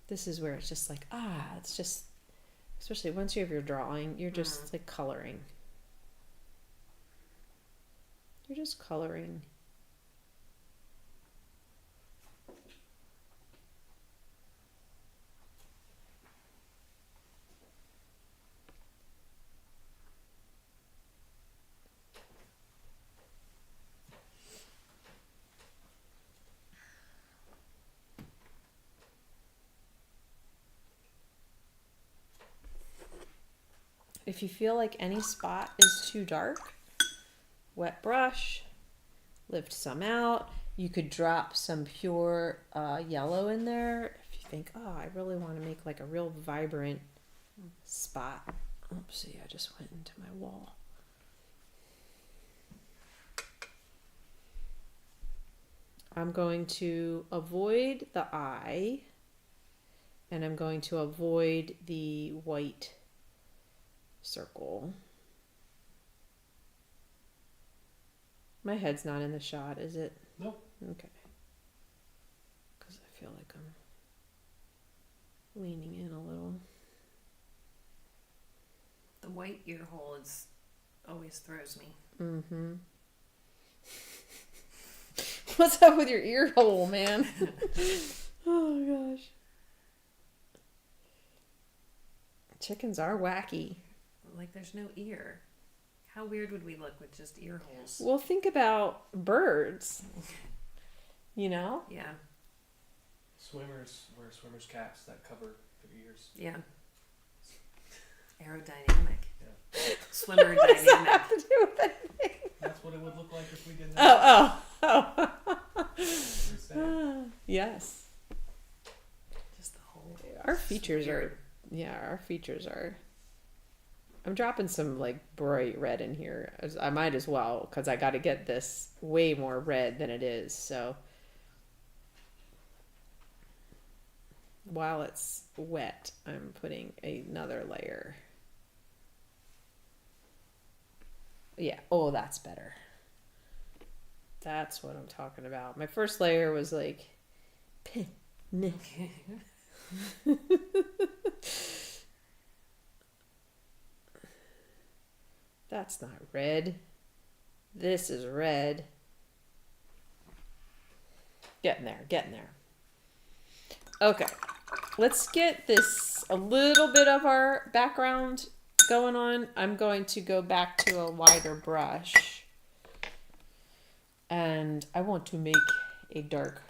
this is where it's just like, it's just, especially once you have your drawing, you're just like coloring. You're just coloring. If you feel like any spot is too dark, wet brush, lift some out. You could drop some pure yellow in there if you think, I really want to make like a real vibrant spot. Oopsie, I just went into my wall. I'm going to avoid the eye, and I'm going to avoid the white circle. My head's not in the shot, is it? Nope. Okay. Because I feel like I'm leaning in a little. The white ear hole always throws me. Mm-hmm. What's up with your ear hole, man? Oh gosh. Chickens are wacky. Like there's no ear. How weird would we look with just ear holes? Well, think about birds. You know? Yeah. Swimmers wear swimmers caps that cover their ears. Yeah. Aerodynamic. Yeah. Swimmer What does that dynamic. have to do with anything? That's what it would look like if we didn't have Oh. Yes. Just the whole. Our features are, our features are. I'm dropping some like bright red in here. I might as well because I got to get this way more red than it is. So while it's wet, I'm putting another layer. Yeah. Oh, that's better. That's what I'm talking about. My first layer was like, that's not red. This is red. Getting there, getting there. Okay, let's get this, a little bit of our background going on. I'm going to go back to a wider brush. And I want to make a dark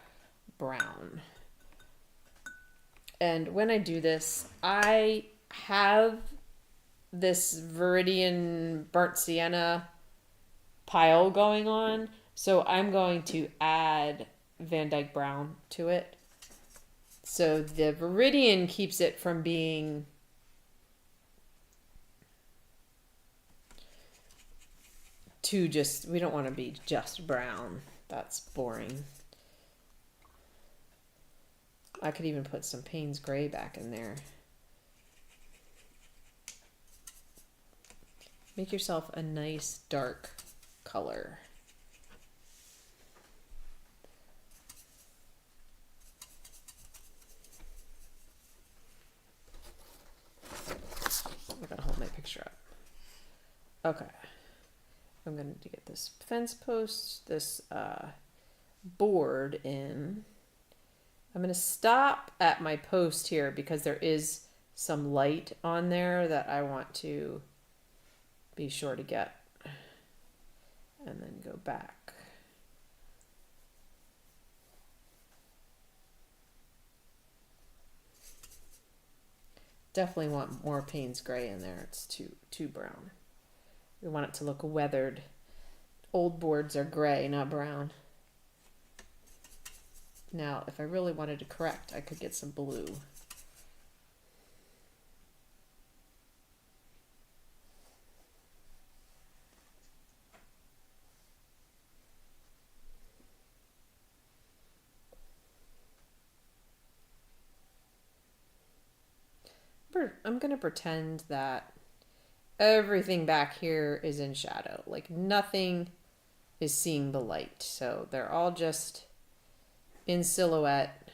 brown. And when I do this, I have this Viridian burnt sienna pile going on. So I'm going to add Van Dyke brown to it. So the Viridian keeps it from being too just, we don't want to be just brown. That's boring. I could even put some Payne's Gray back in there. Make yourself a nice dark color. I gotta hold my picture up. Okay. I'm going to get this fence post, this board in. I'm going to stop at my post here because there is some light on there that I want to be sure to get. And then go back. Definitely want more Payne's Gray in there. It's too brown. We want it to look weathered. Old boards are gray, not brown. Now, if I really wanted to correct, I could get some blue. I'm going to pretend that everything back here is in shadow. Like nothing is seeing the light. So they're all just in silhouette.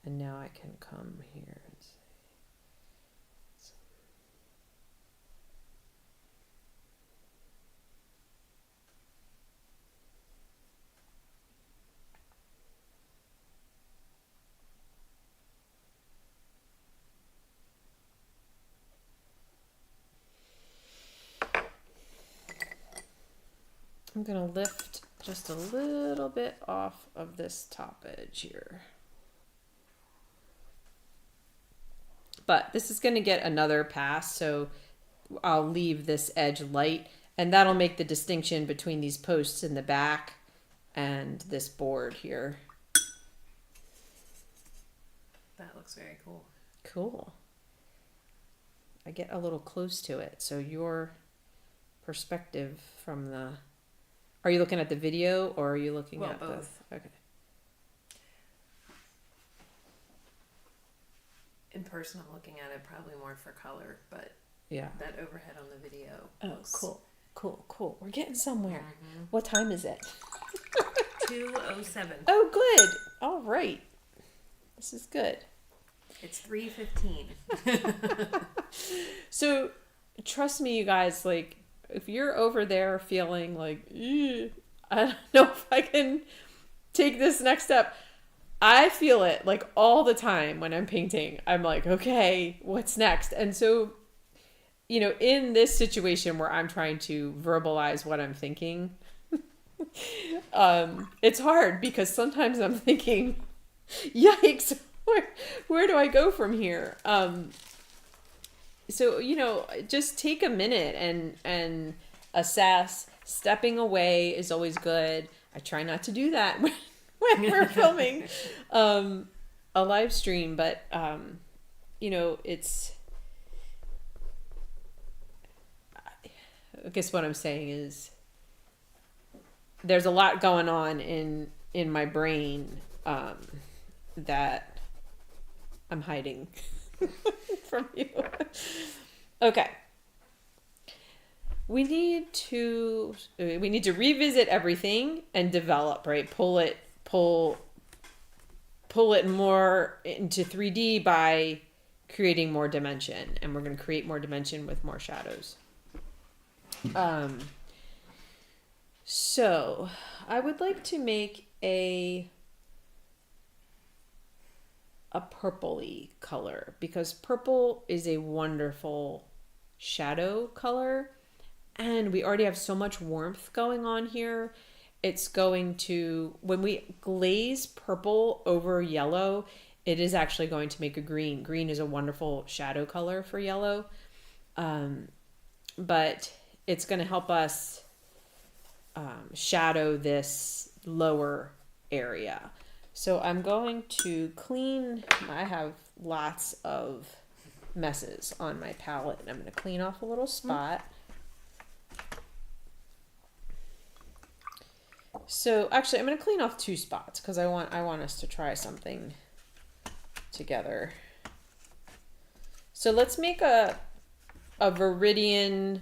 And now I can come here and say, I'm going to lift just a little bit off of this top edge here. But this is going to get another pass, so I'll leave this edge light, and that'll make the distinction between these posts in the back and this board here. That looks very cool. Cool. I get a little close to it, so your perspective from the... Are you looking at the video or are you looking at both? Okay. In person, I'm looking at it probably more for color, but Yeah. that overhead on the video. Oh, looks cool. We're getting somewhere. Mm-hmm. What time is it? 2:07. Oh, good. All right. This is good. It's 3:15. So, trust me, you guys, like, if you're over there feeling like, I don't know if I can take this next step. I feel it like all the time when I'm painting. I'm like, okay, what's next? And so, in this situation where I'm trying to verbalize what I'm thinking, it's hard because sometimes I'm thinking, yikes, where do I go from here? So, just take a minute and assess. Stepping away is always good. I try not to do that when we're filming a live stream, but it's, I guess what I'm saying is there's a lot going on in my brain that I'm hiding from you. Okay. We need to revisit everything and develop, right? Pull it more into 3D by creating more dimension, and we're going to create more dimension with more shadows. So I would like to make a purpley color because purple is a wonderful shadow color, and we already have so much warmth going on here. It's going to, when we glaze purple over yellow, it is actually going to make a green. Green is a wonderful shadow color for yellow. But it's going to help us shadow this lower area. So I'm going to clean, I have lots of messes on my palette, and I'm going to clean off a little spot. So actually I'm going to clean off 2 spots because I want us to try something together. So let's make a Viridian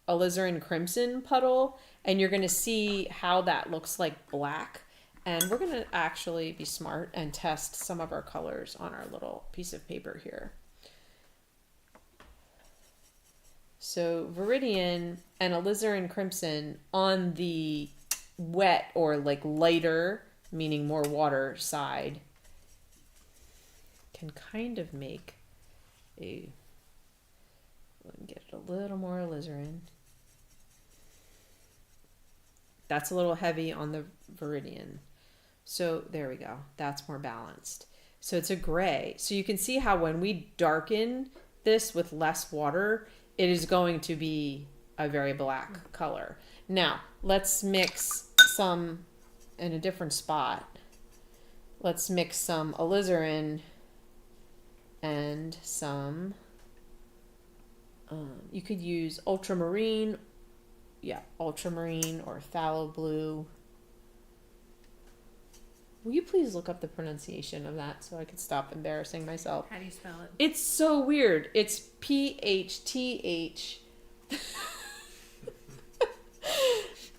alizarin crimson puddle, and you're going to see how that looks like black. And we're going to actually be smart and test some of our colors on our little piece of paper here. So Viridian and alizarin crimson on the wet or like lighter, meaning more water side, can kind of make a, let me get it a little more alizarin. That's a little heavy on the Viridian. So there we go. That's more balanced. So it's a gray. So you can see how when we darken this with less water, it is going to be a very black color. Now, let's mix some in a different spot. Let's mix some alizarin and some, you could use ultramarine. Yeah, ultramarine or phthalo blue. Will you please look up the pronunciation of that so I can stop embarrassing myself? How do you spell it? It's so weird. It's PHTH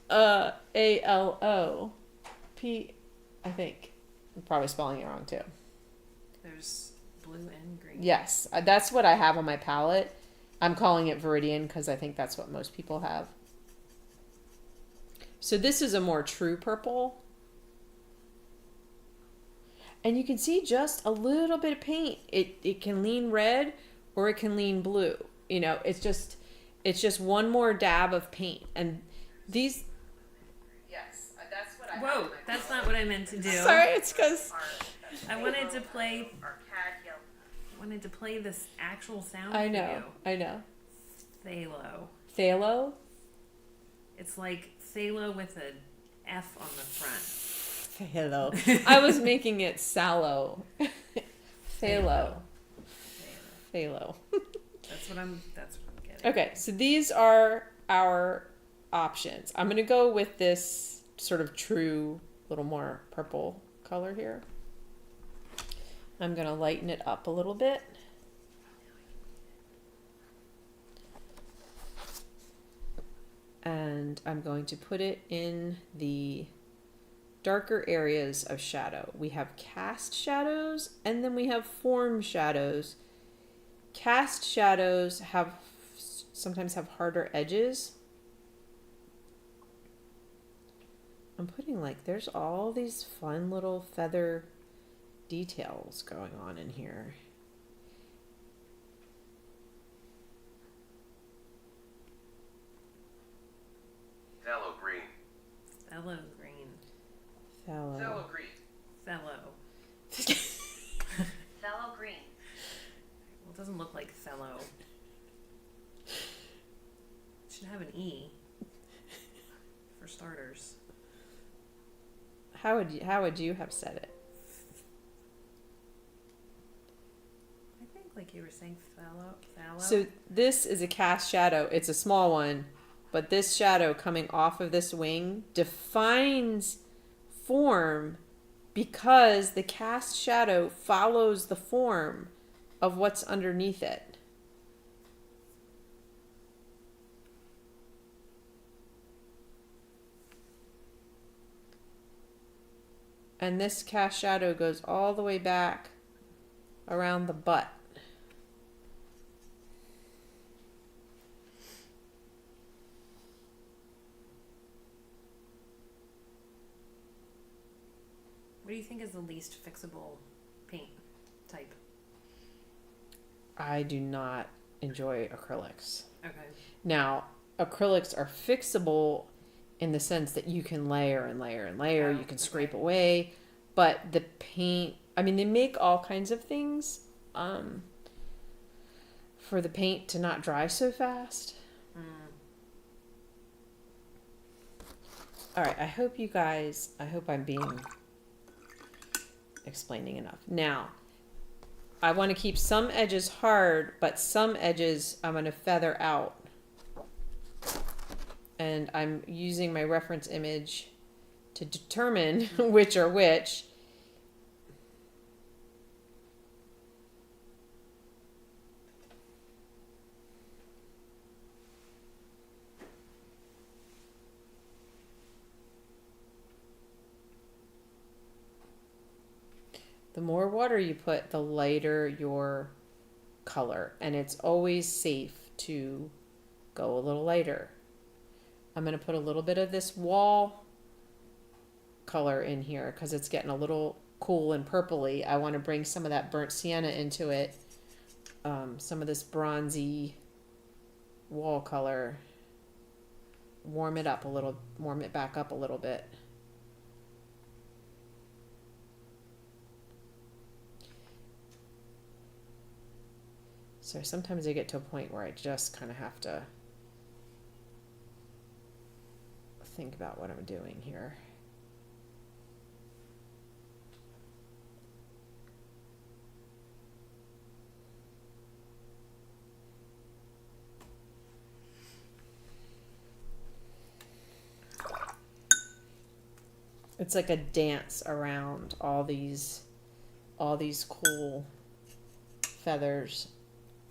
ALO P. I think I'm probably spelling it wrong too. There's blue and green. Yes, that's what I have on my palette. I'm calling it Viridian because I think that's what most people have. So this is a more true purple. And you can see just a little bit of paint. It can lean red or it can lean blue. It's just one more dab of paint. And these, yes, that's what I Whoa, that's not what I meant to do. Sorry, it's because I wanted to play this actual sound I for know. Phthalo. Phthalo? It's like phthalo with an F on the front. Phthalo. I was making it sallow. Phthalo. Phthalo. That's what I'm getting. Okay, so these are our options. I'm going to go with this sort of true, little more purple color here. I'm going to lighten it up a little bit. And I'm going to put it in the darker areas of shadow. We have cast shadows and then we have form shadows. Cast shadows sometimes have harder edges, I'm putting like, there's all these fun little feather details going on in here. Phthalo green. Phthalo green. Phthalo. green. Phthalo. Phthalo green. Well, it doesn't look like phthalo. It should have an E. For starters. How would you have said it? I think like you were saying phthalo. So this is a cast shadow. It's a small one, but this shadow coming off of this wing defines form because the cast shadow follows the form of what's underneath it. And this cast shadow goes all the way back around the butt. What do you think is the least fixable paint type? I do not enjoy acrylics. Okay. Now, acrylics are fixable in the sense that you can layer and layer and layer, you can scrape away, but the paint, I mean, they make all kinds of things for the paint to not dry so fast. All right, I hope I'm being explaining enough. Now, I want to keep some edges hard, but some edges I'm going to feather out. And I'm using my reference image to determine which are which. The more water you put, the lighter your color. And it's always safe to go a little lighter. I'm going to put a little bit of this wall color in here because it's getting a little cool and purpley. I want to bring some of that burnt sienna into it. Some of this bronzy wall color. Warm it up a little, warm it back up a little bit. So sometimes I get to a point where I just kind of have to think about what I'm doing here. It's like a dance around all these cool feathers.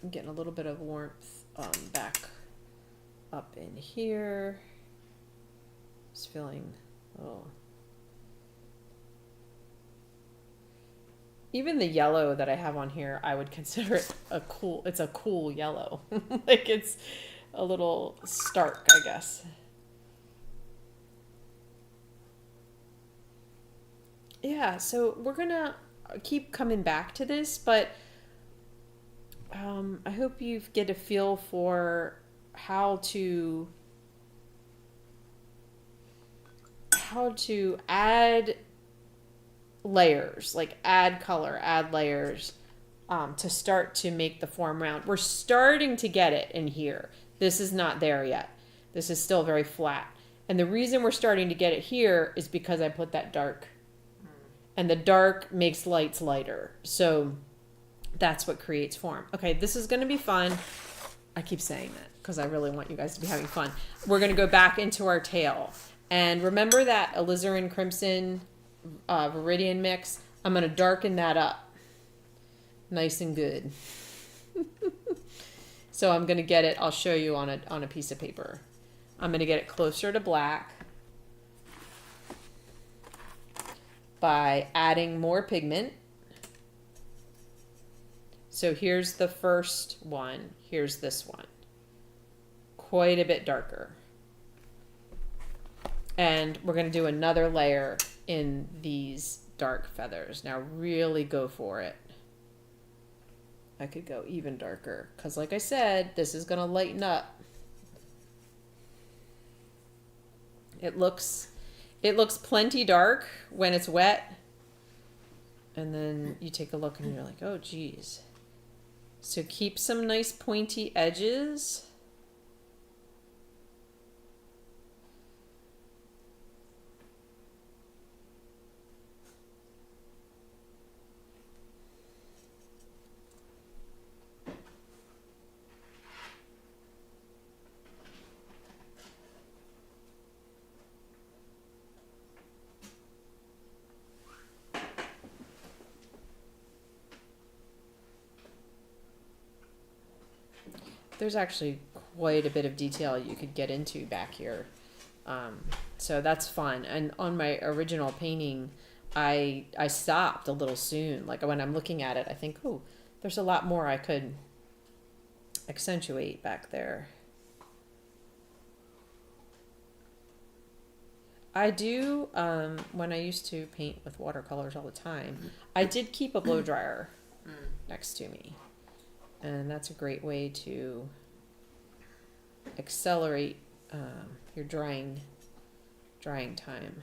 I'm getting a little bit of warmth back up in here. Just feeling even the yellow that I have on here, I would consider it it's a cool yellow. Like it's a little stark, I guess. Yeah, so we're gonna keep coming back to this, but I hope you get a feel for how to add layers, like add color, add layers, to start to make the form round. We're starting to get it in here. This is not there yet. This is still very flat. And the reason we're starting to get it here is because I put that dark. And the dark makes lights lighter. So that's what creates form. Okay, this is going to be fun. I keep saying that because I really want you guys to be having fun. We're going to go back into our tail. And remember that alizarin crimson viridian mix? I'm going to darken that up. Nice and good. So I'm going to get it, I'll show you on a piece of paper. I'm going to get it closer to black by adding more pigment. So here's the first one. Here's this one. Quite a bit darker. And we're going to do another layer in these dark feathers. Now really go for it. I could go even darker because like I said, this is going to lighten up. It looks plenty dark when it's wet. And then you take a look and you're like, oh geez. So keep some nice pointy edges. There's actually quite a bit of detail you could get into back here. So that's fun. And on my original painting, I stopped a little soon. Like when I'm looking at it, I think, oh, there's a lot more I could accentuate back there. I do, when I used to paint with watercolors all the time, I did keep a blow dryer next to me. And that's a great way to accelerate your drying time.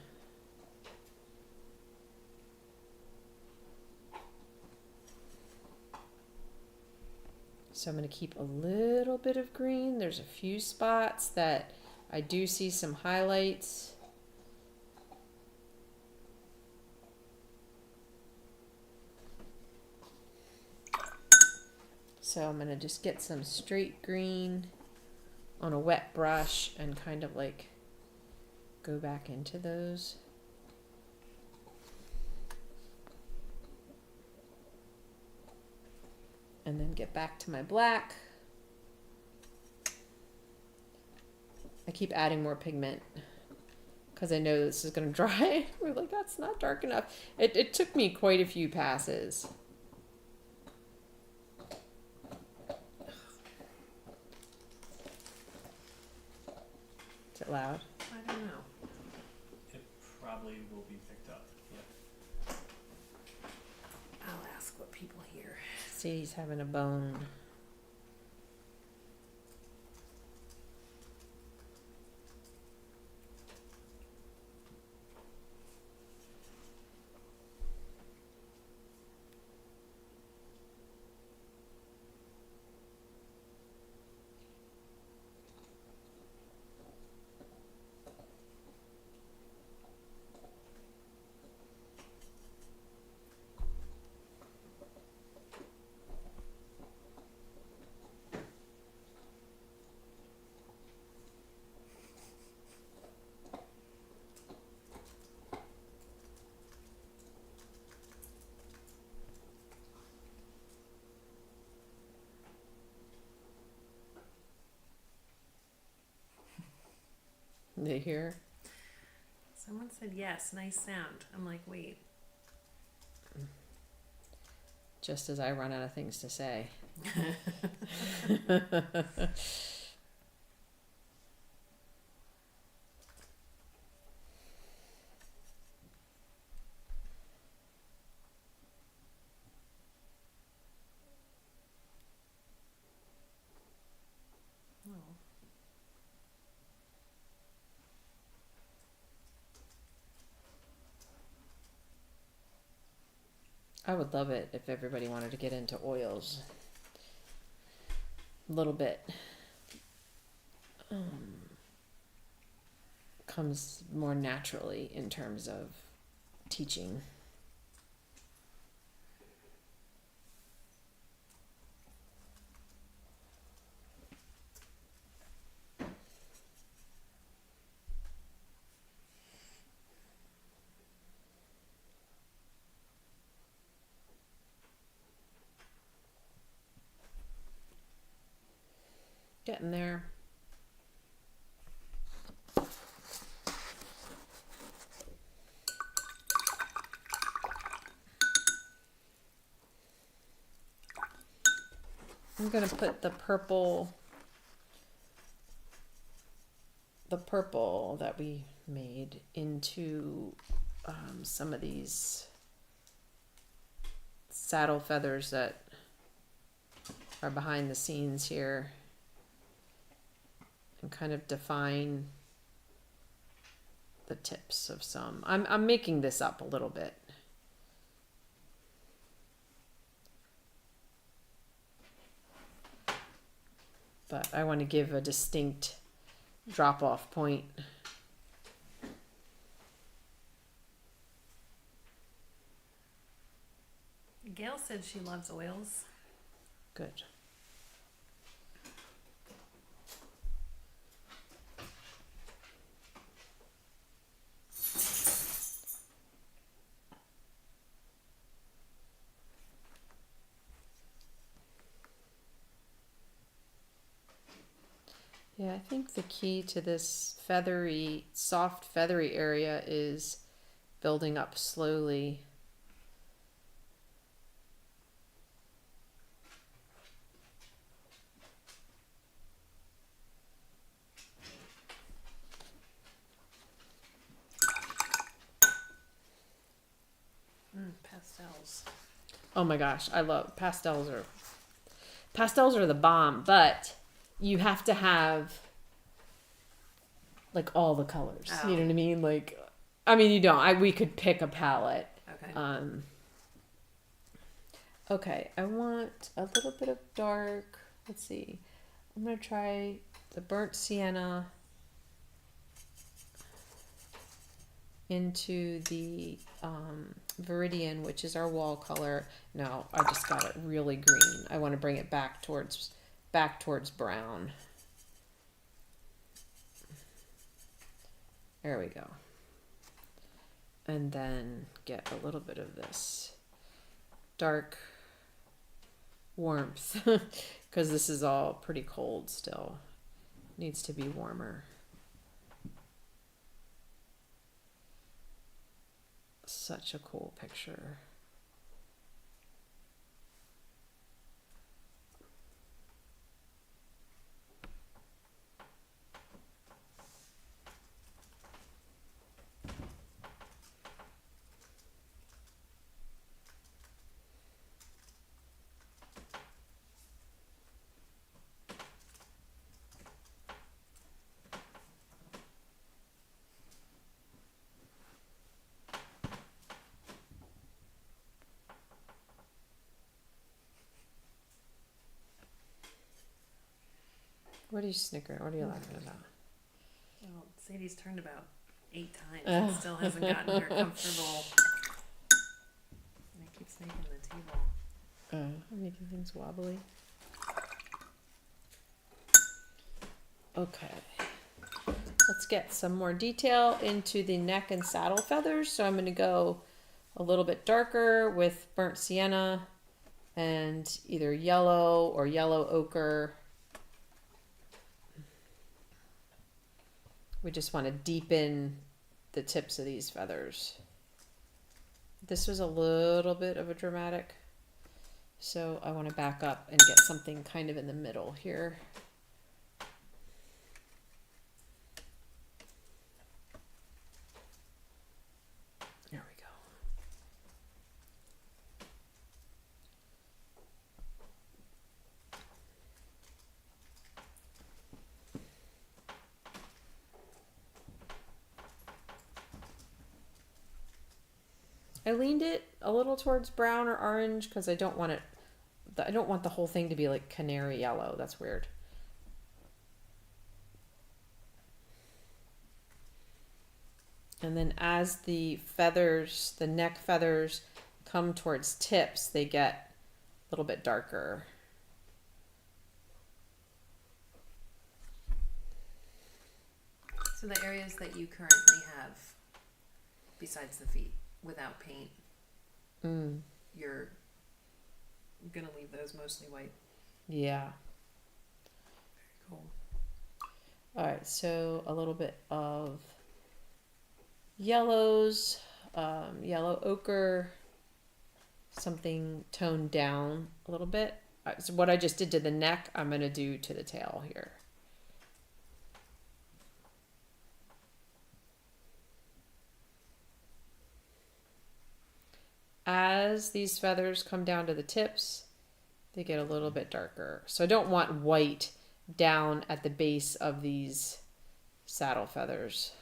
So I'm going to keep a little bit of green. There's a few spots that I do see some highlights. So I'm going to just get some straight green on a wet brush and kind of like go back into those. And then get back to my black. I keep adding more pigment because I know this is going to dry. We're like, that's not dark enough. It took me quite a few passes. Is it loud? I don't know. It probably will be picked up. Yeah. I'll ask what people hear. See, he's having a bone. They hear? Someone said yes, nice sound. I'm like, wait. Just as I run out of things to say. Oh. I would love it if everybody wanted to get into oils. A little bit. Comes more naturally in terms of teaching. Getting there. I'm going to put the purple that we made into some of these saddle feathers that are behind the scenes here, and kind of define the tips of some. I'm making this up a little bit. But I want to give a distinct drop-off point. Gail said she loves oils. Good. Yeah, I think the key to this feathery, soft feathery area is building up slowly. Pastels. Oh my gosh, I love pastels are the bomb, but you have to have like all the colors. Oh. You know what I mean? Like, I mean, you don't. We could pick a palette. Okay. Okay, I want a little bit of dark. Let's see. I'm gonna try the burnt sienna into the Viridian, which is our wall color. No, I just got it really green. I want to bring it back towards brown. There we go. And then get a little bit of this dark warmth because this is all pretty cold still. Needs to be warmer. Such a cool picture. What are you snickering? What are you laughing about? Well, Sadie's turned about 8 times and still hasn't gotten her comfortable. And it keeps making the table. Making things wobbly. Okay. Let's get some more detail into the neck and saddle feathers. So I'm going to go a little bit darker with burnt sienna and either yellow or yellow ochre. We just want to deepen the tips of these feathers. This was a little bit of a dramatic, so I want to back up and get something kind of in the middle here. There we go. I leaned it a little towards brown or orange because I don't want the whole thing to be like canary yellow. That's weird. And then as the feathers, the neck feathers come towards tips, they get a little bit darker. So the areas that you currently have, besides the feet, without paint, you're gonna leave those mostly white. Yeah. Very cool. All right, so a little bit of yellows, yellow ochre, something toned down a little bit. So what I just did to the neck, I'm going to do to the tail here. as these feathers come down to the tips, they get a little bit darker. So I don't want white down at the base of these saddle feathers.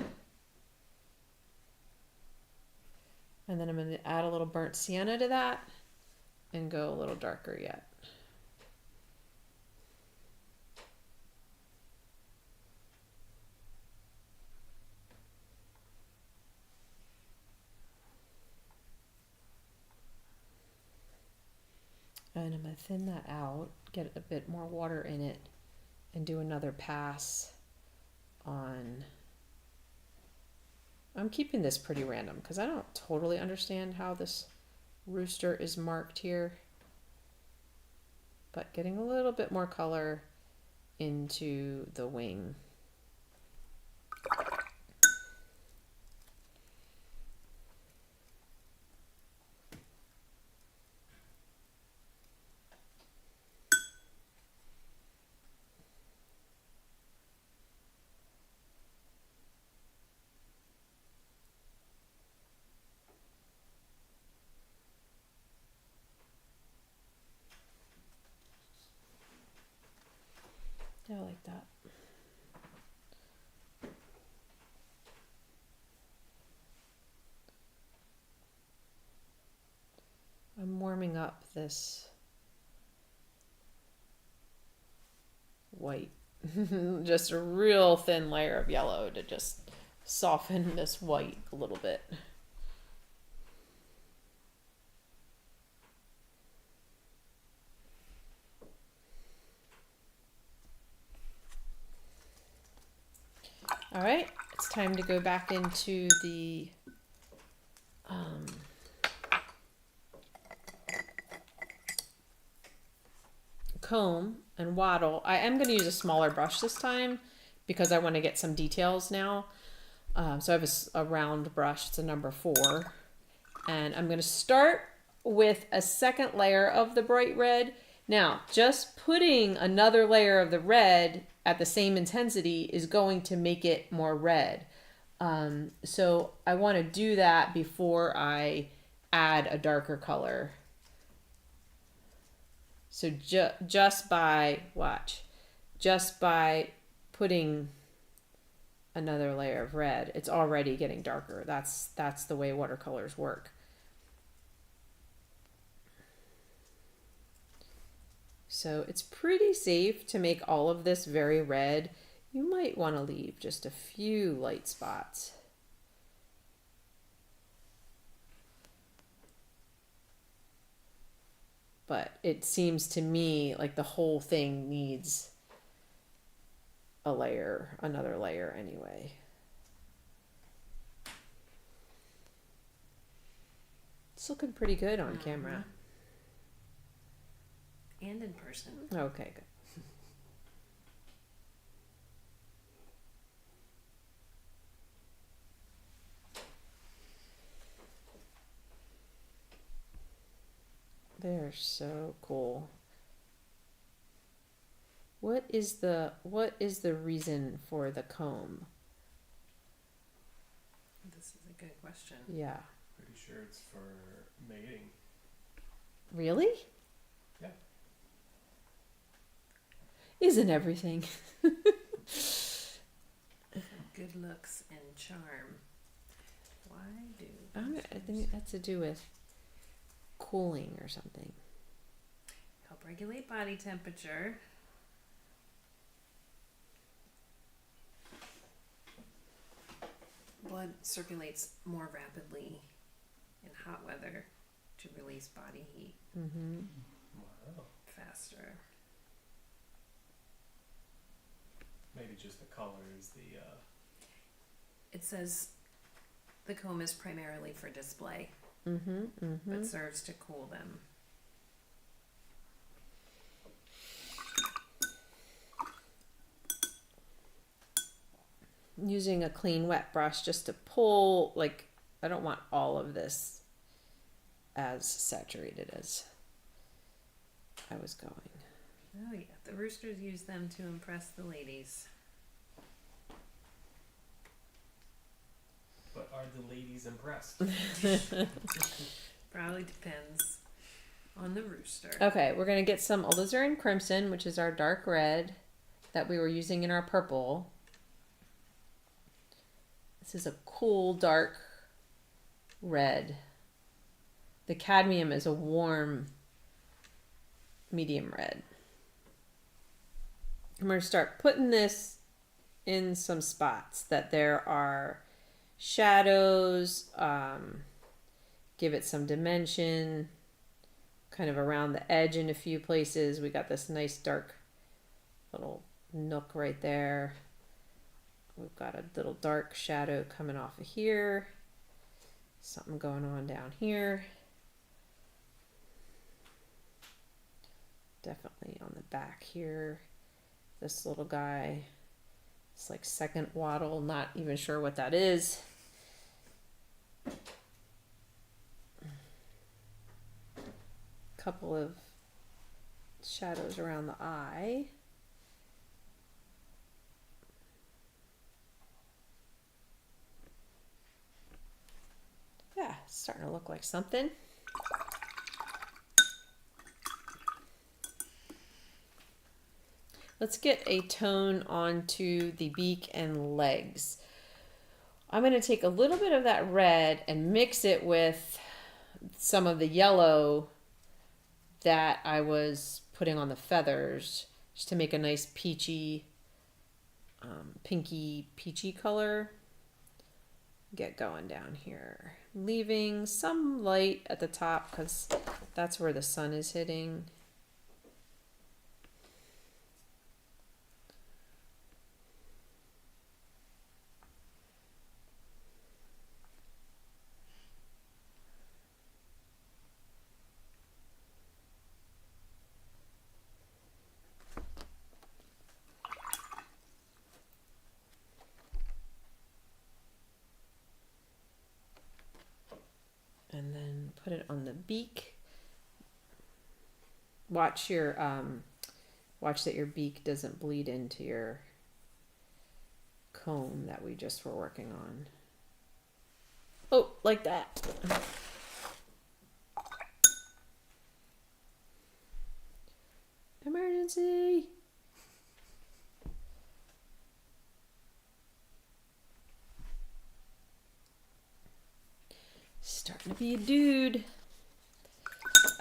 And then I'm going to add a little burnt sienna to that and go a little darker yet. And I'm going to thin that out, get a bit more water in it, and do another pass on. I'm keeping this pretty random because I don't totally understand how this rooster is marked here. But getting a little bit more color into the wing. Yeah, I like that. I'm warming up this white. Just a real thin layer of yellow to just soften this white a little bit. All right, it's time to go back into the comb and waddle. I am going to use a smaller brush this time because I want to get some details now. So I have a round brush, it's a number 4. And I'm going to start with a second layer of the bright red. Now, just putting another layer of the red at the same intensity is going to make it more red. So I want to do that before I add a darker color. So just by putting another layer of red, it's already getting darker. That's the way watercolors work. So it's pretty safe to make all of this very red. You might want to leave just a few light spots. But it seems to me like the whole thing needs a layer, another layer anyway. It's looking pretty good on camera. And in person. Okay, good. They're so cool. What is the reason for the comb? This is a good question. Yeah. Pretty sure it's for mating. Really? Yeah. Isn't everything? Good looks and charm. Why do I think that's to do with cooling or something. help regulate body temperature? Blood circulates more rapidly in hot weather to release body heat Wow. faster. Maybe just the color is the. It says the comb is primarily for display, Mm-hmm. but serves to cool them. Using a clean wet brush just to pull, like, I don't want all of this as saturated as I was going. Oh yeah, the roosters use them to impress the ladies. But are the ladies impressed? Probably depends on the rooster. Okay, we're going to get some alizarin crimson, which is our dark red that we were using in our purple. This is a cool dark red. The cadmium is a warm medium red. I'm going to start putting this in some spots that there are shadows, give it some dimension, kind of around the edge in a few places. We got this nice dark little nook right there. We've got a little dark shadow coming off of here. Something going on down here. Definitely on the back here. This little guy. It's like second waddle. Not even sure what that is. Couple of shadows around the eye. Yeah, it's starting to look like something. Let's get a tone onto the beak and legs. I'm going to take a little bit of that red and mix it with some of the yellow that I was putting on the feathers, just to make a nice peachy, pinky peachy color. Get going down here. Leaving some light at the top because that's where the sun is hitting. And then put it on the beak. Watch your watch that your beak doesn't bleed into your comb that we just were working on. Oh, like that. Emergency. Starting to be a dude.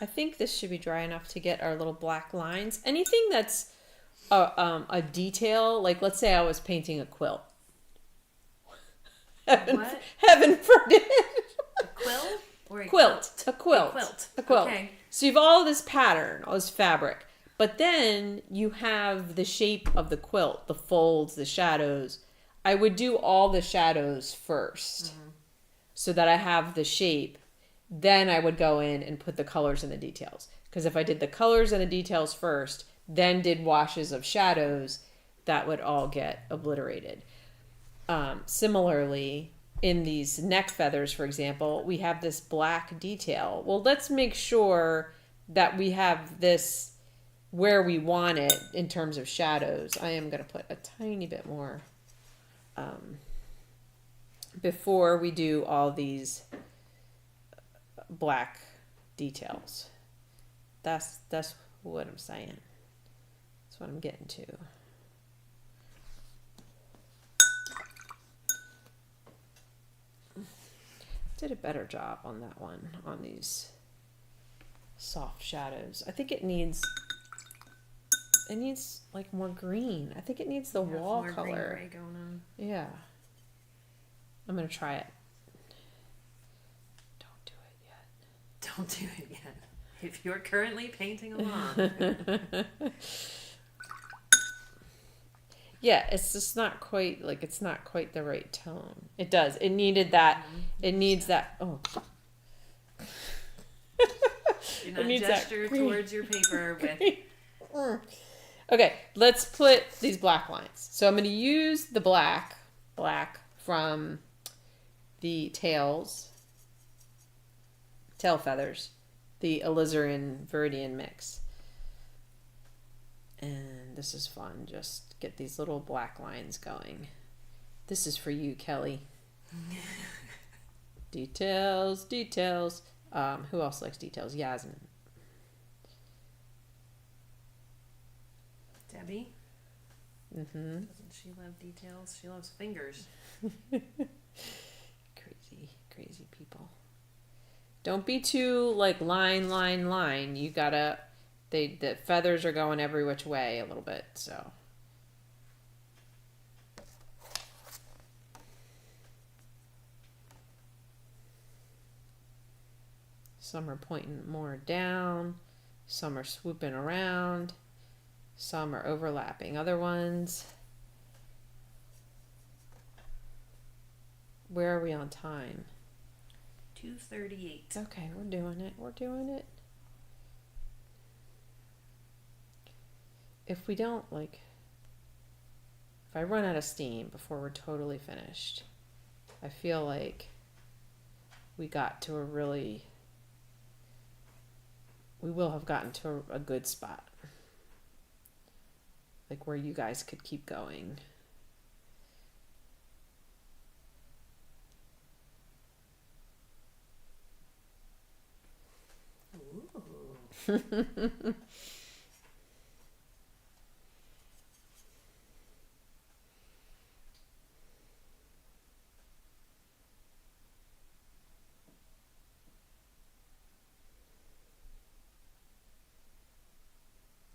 I think this should be dry enough to get our little black lines. Anything that's a detail, like let's say I was painting a quilt. What? Heaven forbid. A quill? Or a quilt. A quilt. A quilt. A quilt. Okay. So you have all this pattern, all this fabric, but then you have the shape of the quilt, the folds, the shadows. I would do all the shadows first. Mm-hmm. So that I have the shape, then I would go in and put the colors and the details. Because if I did the colors and the details first, then did washes of shadows, that would all get obliterated. Similarly, in these neck feathers, for example, we have this black detail. Well, let's make sure that we have this where we want it in terms of shadows. I am going to put a tiny bit more before we do all these black details. That's what I'm saying. That's what I'm getting to. Did a better job on that one, on these soft shadows. I think it needs like more green. I think it needs the wall more color. Green gray going on. Yeah. I'm going to try it. Don't do it yet. Don't do it yet. If you're currently painting along. Yeah, it's just not quite, like, it's not quite the right tone. It does. It needed that. It needs that. Oh. Do not gesture towards your paper with. Okay, let's put these black lines. So I'm going to use the black from the tail feathers, the alizarin viridian mix. And this is fun. Just get these little black lines going. This is for you, Kelly. Details, details. Who else likes details? Yasmin. Debbie. Mm-hmm. Doesn't she love details? She loves fingers. Crazy people. Don't be too like line. You gotta. The feathers are going every which way a little bit, so. Some are pointing more down, some are swooping around, some are overlapping other ones. Where are we on time? 2:38. Okay, we're doing it. If we don't, like, if I run out of steam before we're totally finished, I feel like we will have gotten to a good spot. Like where you guys could keep going. Ooh.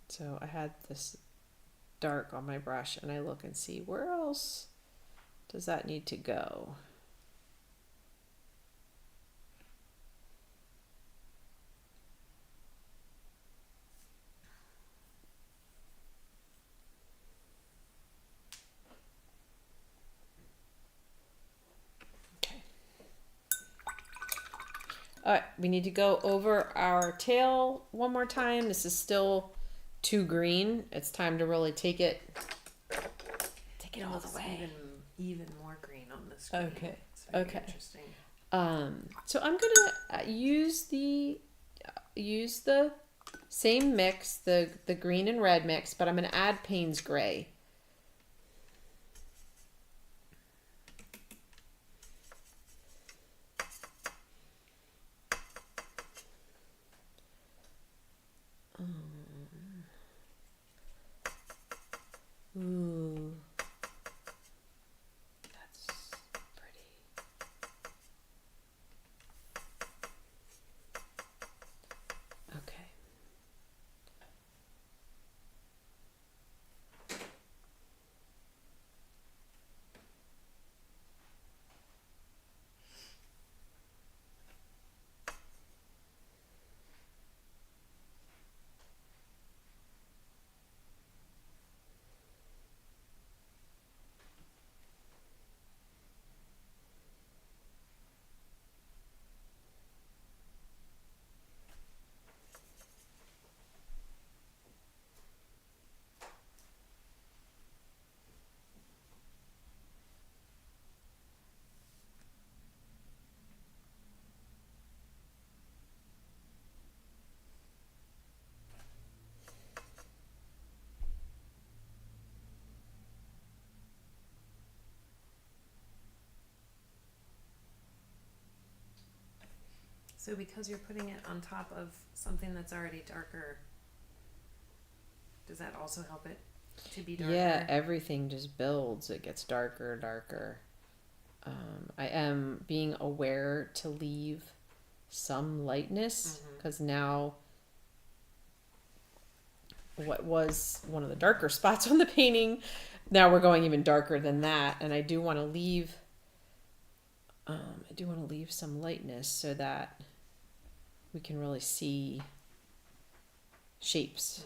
So I had this dark on my brush and I look and see where else does that need to go. Okay. All right, we need to go over our tail one more time. This is still too green. It's time to really take it all the way. Even more green on the screen. Okay. It's very Okay. Interesting. So I'm gonna use the same mix, the green and red mix, but I'm gonna add Payne's gray. Ooh, that's pretty. Okay. So because you're putting it on top of something that's already darker, does that also help it to be darker? Yeah, everything just builds. It gets darker. I am being aware to leave some lightness because now what was one of the darker spots on the painting, now we're going even darker than that, and I do want to leave some lightness so that we can really see shapes.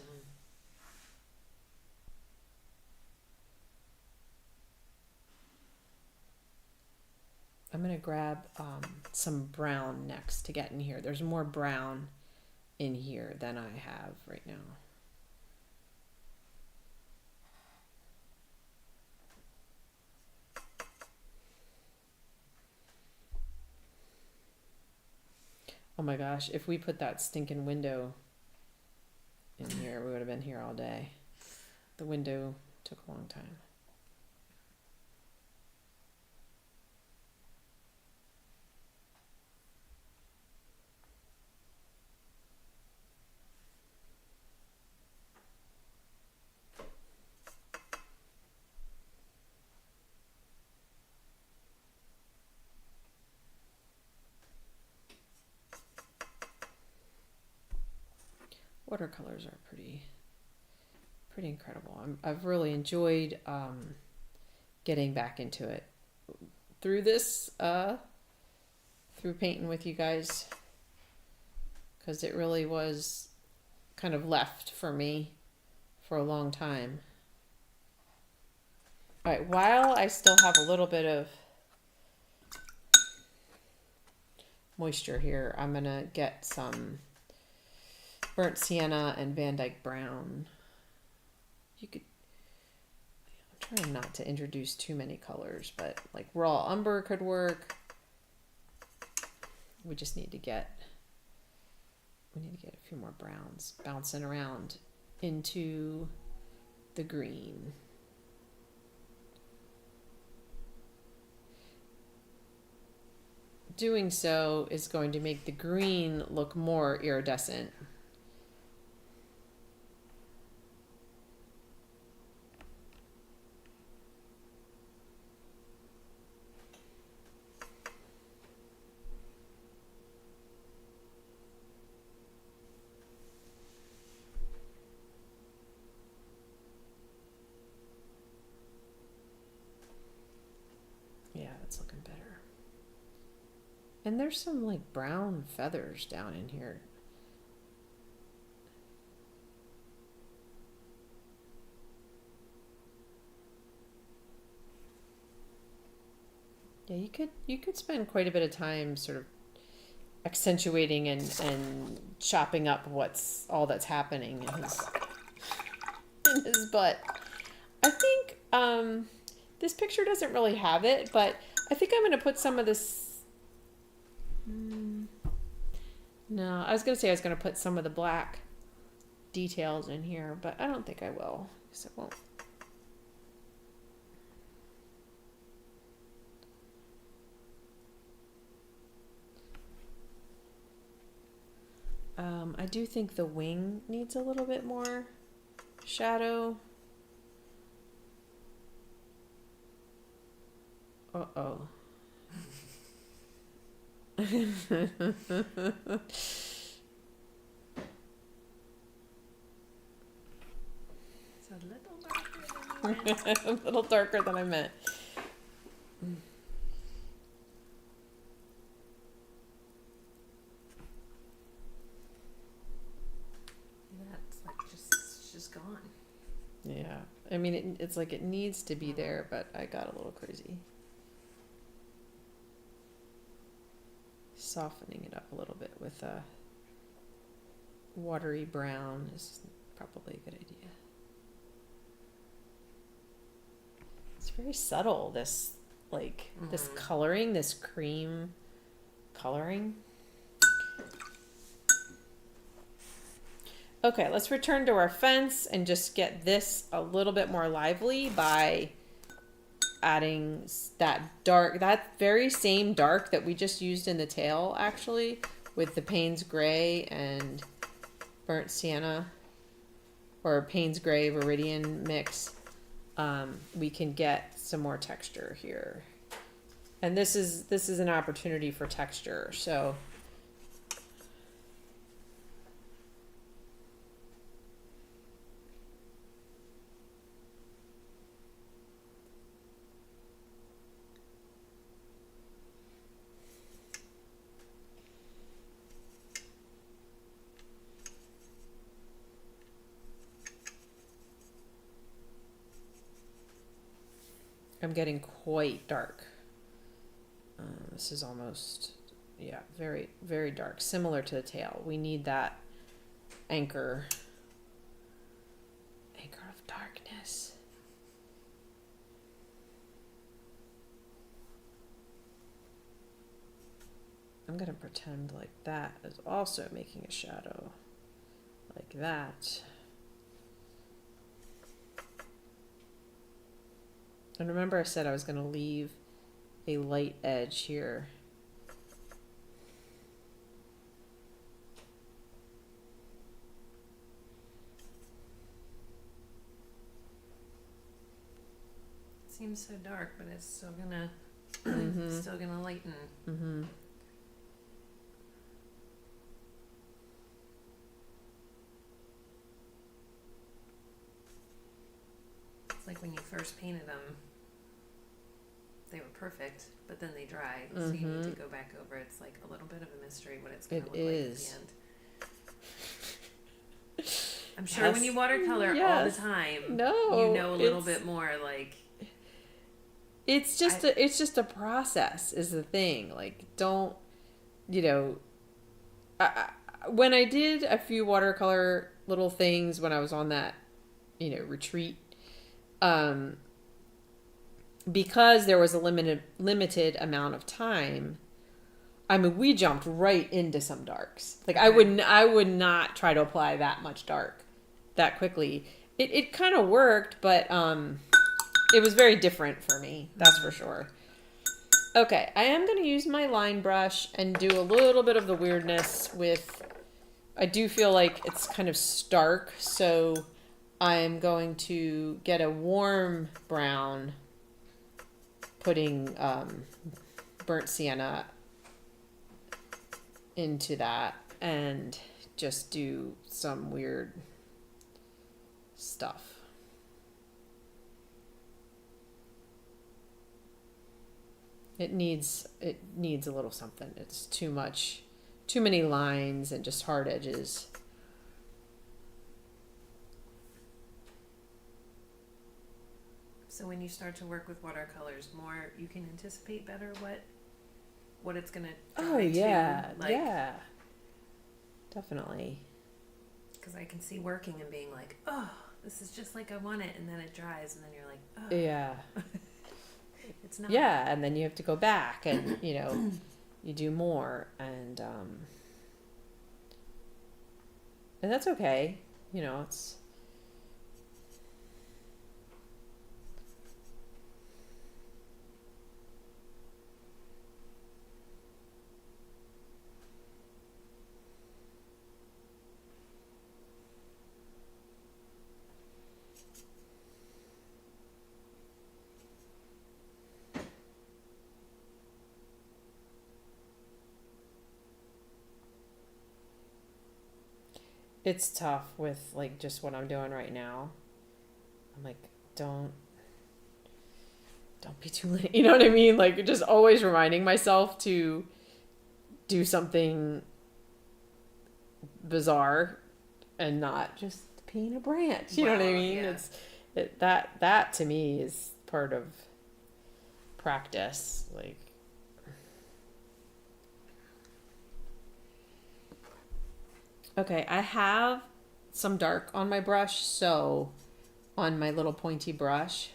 I'm going to grab some brown next to get in here. There's more brown in here than I have right now. Oh my gosh, if we put that stinking window in here, we would have been here all day. The window took a long time. Watercolors are pretty incredible. I've really enjoyed getting back into it through this through painting with you guys, because it really was kind of left for me for a long time. All right, while I still have a little bit of moisture here, I'm gonna get some burnt sienna and Van Dyke brown. You could, I'm trying not to introduce too many colors, but like raw umber could work. We just need to get, a few more browns bouncing around into the green. Doing so is going to make the green look more iridescent. Yeah, that's looking better. And there's some like brown feathers down in here. Yeah, you could spend quite a bit of time sort of accentuating and chopping up what's all that's happening in his butt. I think this picture doesn't really have it, but I think I'm going to put some of this. No, I was going to say I was going to put some of the black details in here, but I don't think I will, because it won't. I do think the wing needs a little bit more shadow. Uh-oh. It's a little darker than you meant. A little darker than I meant. That's like just gone. Yeah. I mean, it's like it needs to be there, but I got a little crazy. Softening it up a little bit with a watery brown is probably a good idea. It's very subtle, this like this coloring, this cream coloring. Okay, let's return to our fence and just get this a little bit more lively by adding that very same dark that we just used in the tail, actually, with the Payne's Gray and burnt sienna, or Payne's Gray Viridian mix. We can get some more texture here, and this is an opportunity for texture. So I'm getting quite dark. This is almost, yeah, very, very dark, similar to the tail. We need that anchor of darkness. I'm going to pretend like that is also making a shadow, like that. And remember I said I was going to leave a light edge here. Seems so dark, but it's still gonna lighten. Mm-hmm. think when you first painted them, they were perfect, but then they dried, so you need to go back over. It's like a little bit of a mystery what it's going to look like at the end. I'm sure when you watercolor all the time, you know a little bit more. Like it's just a process is the thing. Like don't, you know, when I did a few watercolor little things when I was on that, you know, retreat, because there was a limited amount of time, I mean, we jumped right into some darks. Like I would not try to apply that much dark that quickly. It kind of worked, but it was very different for me. That's for sure. Okay, I am going to use my line brush and do a little bit of the weirdness with, I do feel like it's kind of stark, so I'm going to get a warm brown, putting burnt sienna into that and just do some weird stuff. It needs a little something. It's too many lines and just hard edges. So when you start to work with watercolors more, you can anticipate better what it's gonna dry yeah, definitely. Because I can see working and being like, oh, this is just like I want it, and then it dries, and then you're like, oh, yeah. It's not. Yeah, and then you have to go back and, you know, you do more, and that's okay. You know, it's it's tough with like just what I'm doing right now. I'm like, don't be too late. You know what I mean? Like just always reminding myself to do something bizarre and not just paint a branch. You know what I mean? Yeah. That to me is part of practice. Like, okay, I have some dark on my brush, so on my little pointy brush.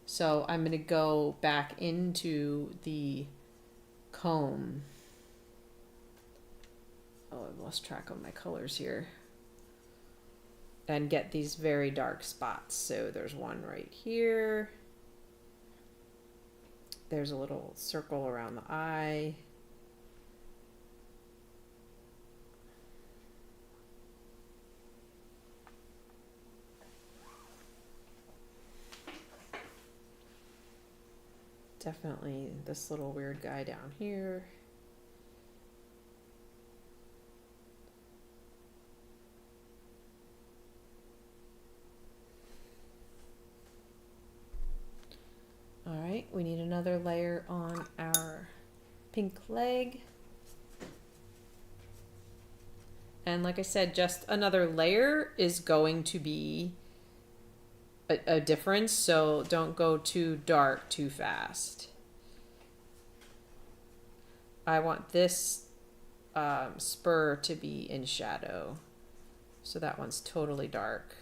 So I'm going to go back into the comb. Oh, I've lost track of my colors here. And get these very dark spots. So there's one right here. There's a little circle around the eye. Definitely this little weird guy down here. All right, we need another layer on our pink leg. And like I said, just another layer is going to be a difference, so don't go too dark too fast. I want this spur to be in shadow, so that one's totally dark.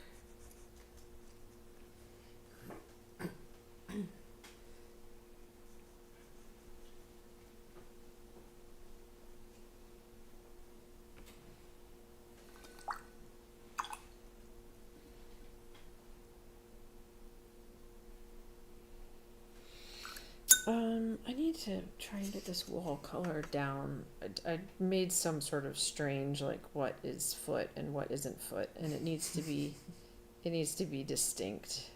I need to try and get this wall color down. I made some sort of strange, like what is foot and what isn't foot, and it needs to be distinct.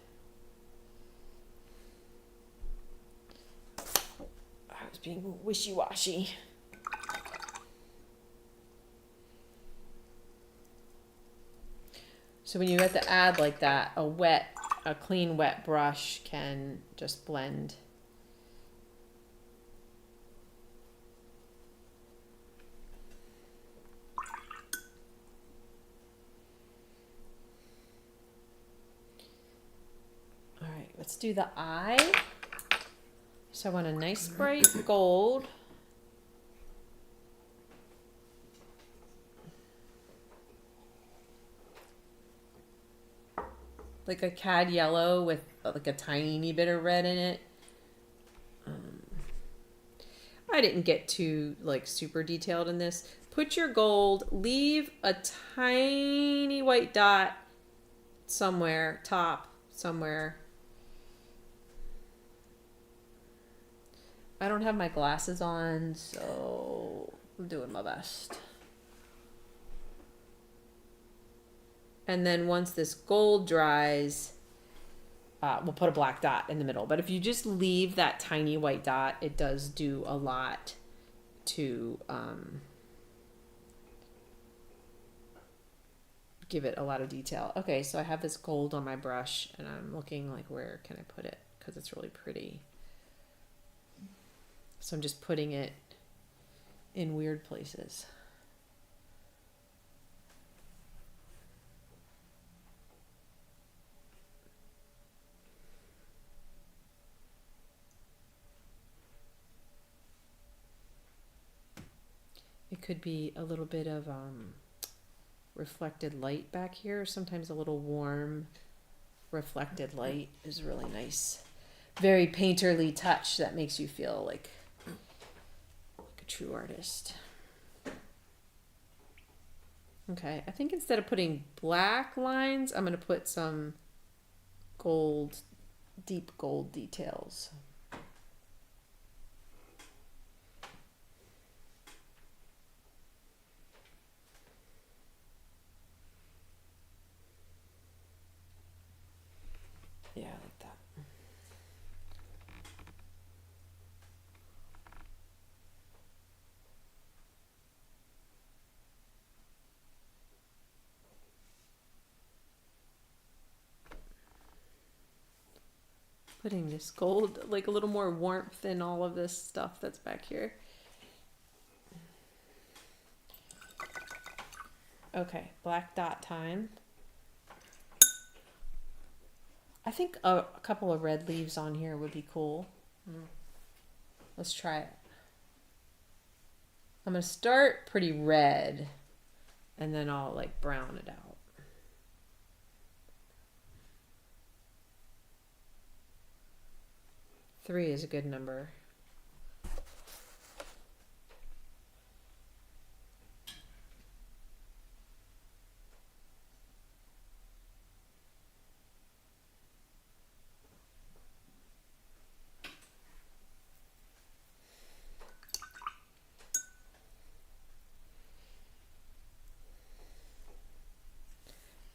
I was being wishy-washy. So when you have to add like that, a wet a clean wet brush can just blend. All right, let's do the eye. So I want a nice bright gold. Like a cad yellow with like a tiny bit of red in it. I didn't get too like super detailed in this. Put your gold, leave a tiny white dot somewhere, top somewhere. I don't have my glasses on, so I'm doing my best. And then once this gold dries, we'll put a black dot in the middle. But if you just leave that tiny white dot, it does do a lot to give it a lot of detail. Okay, so I have this gold on my brush, and I'm looking like where can I put it, because it's really pretty. So I'm just putting it in weird places. It could be a little bit of reflected light back here. Sometimes a little warm reflected light is really nice. Very painterly touch that makes you feel like a true artist. Okay, I think instead of putting black lines, I'm going to put some gold, deep gold details. Yeah, like that. Putting this gold, like a little more warmth in all of this stuff that's back here. Okay, black dot time. I think a couple of red leaves on here would be cool. Let's try it. I'm going to start pretty red, and then I'll like brown it out. Three is a good number.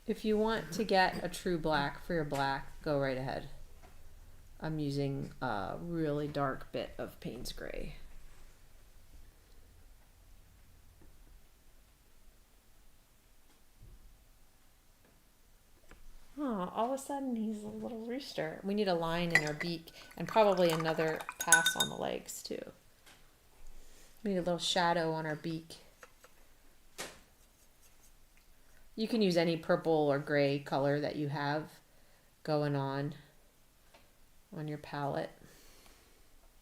If you want to get a true black for your black, go right ahead. I'm using a really dark bit of Payne's Gray. Oh, all of a sudden he's a little rooster. We need a line in our beak and probably another pass on the legs too. We need a little shadow on our beak. You can use any purple or gray color that you have going on your palette.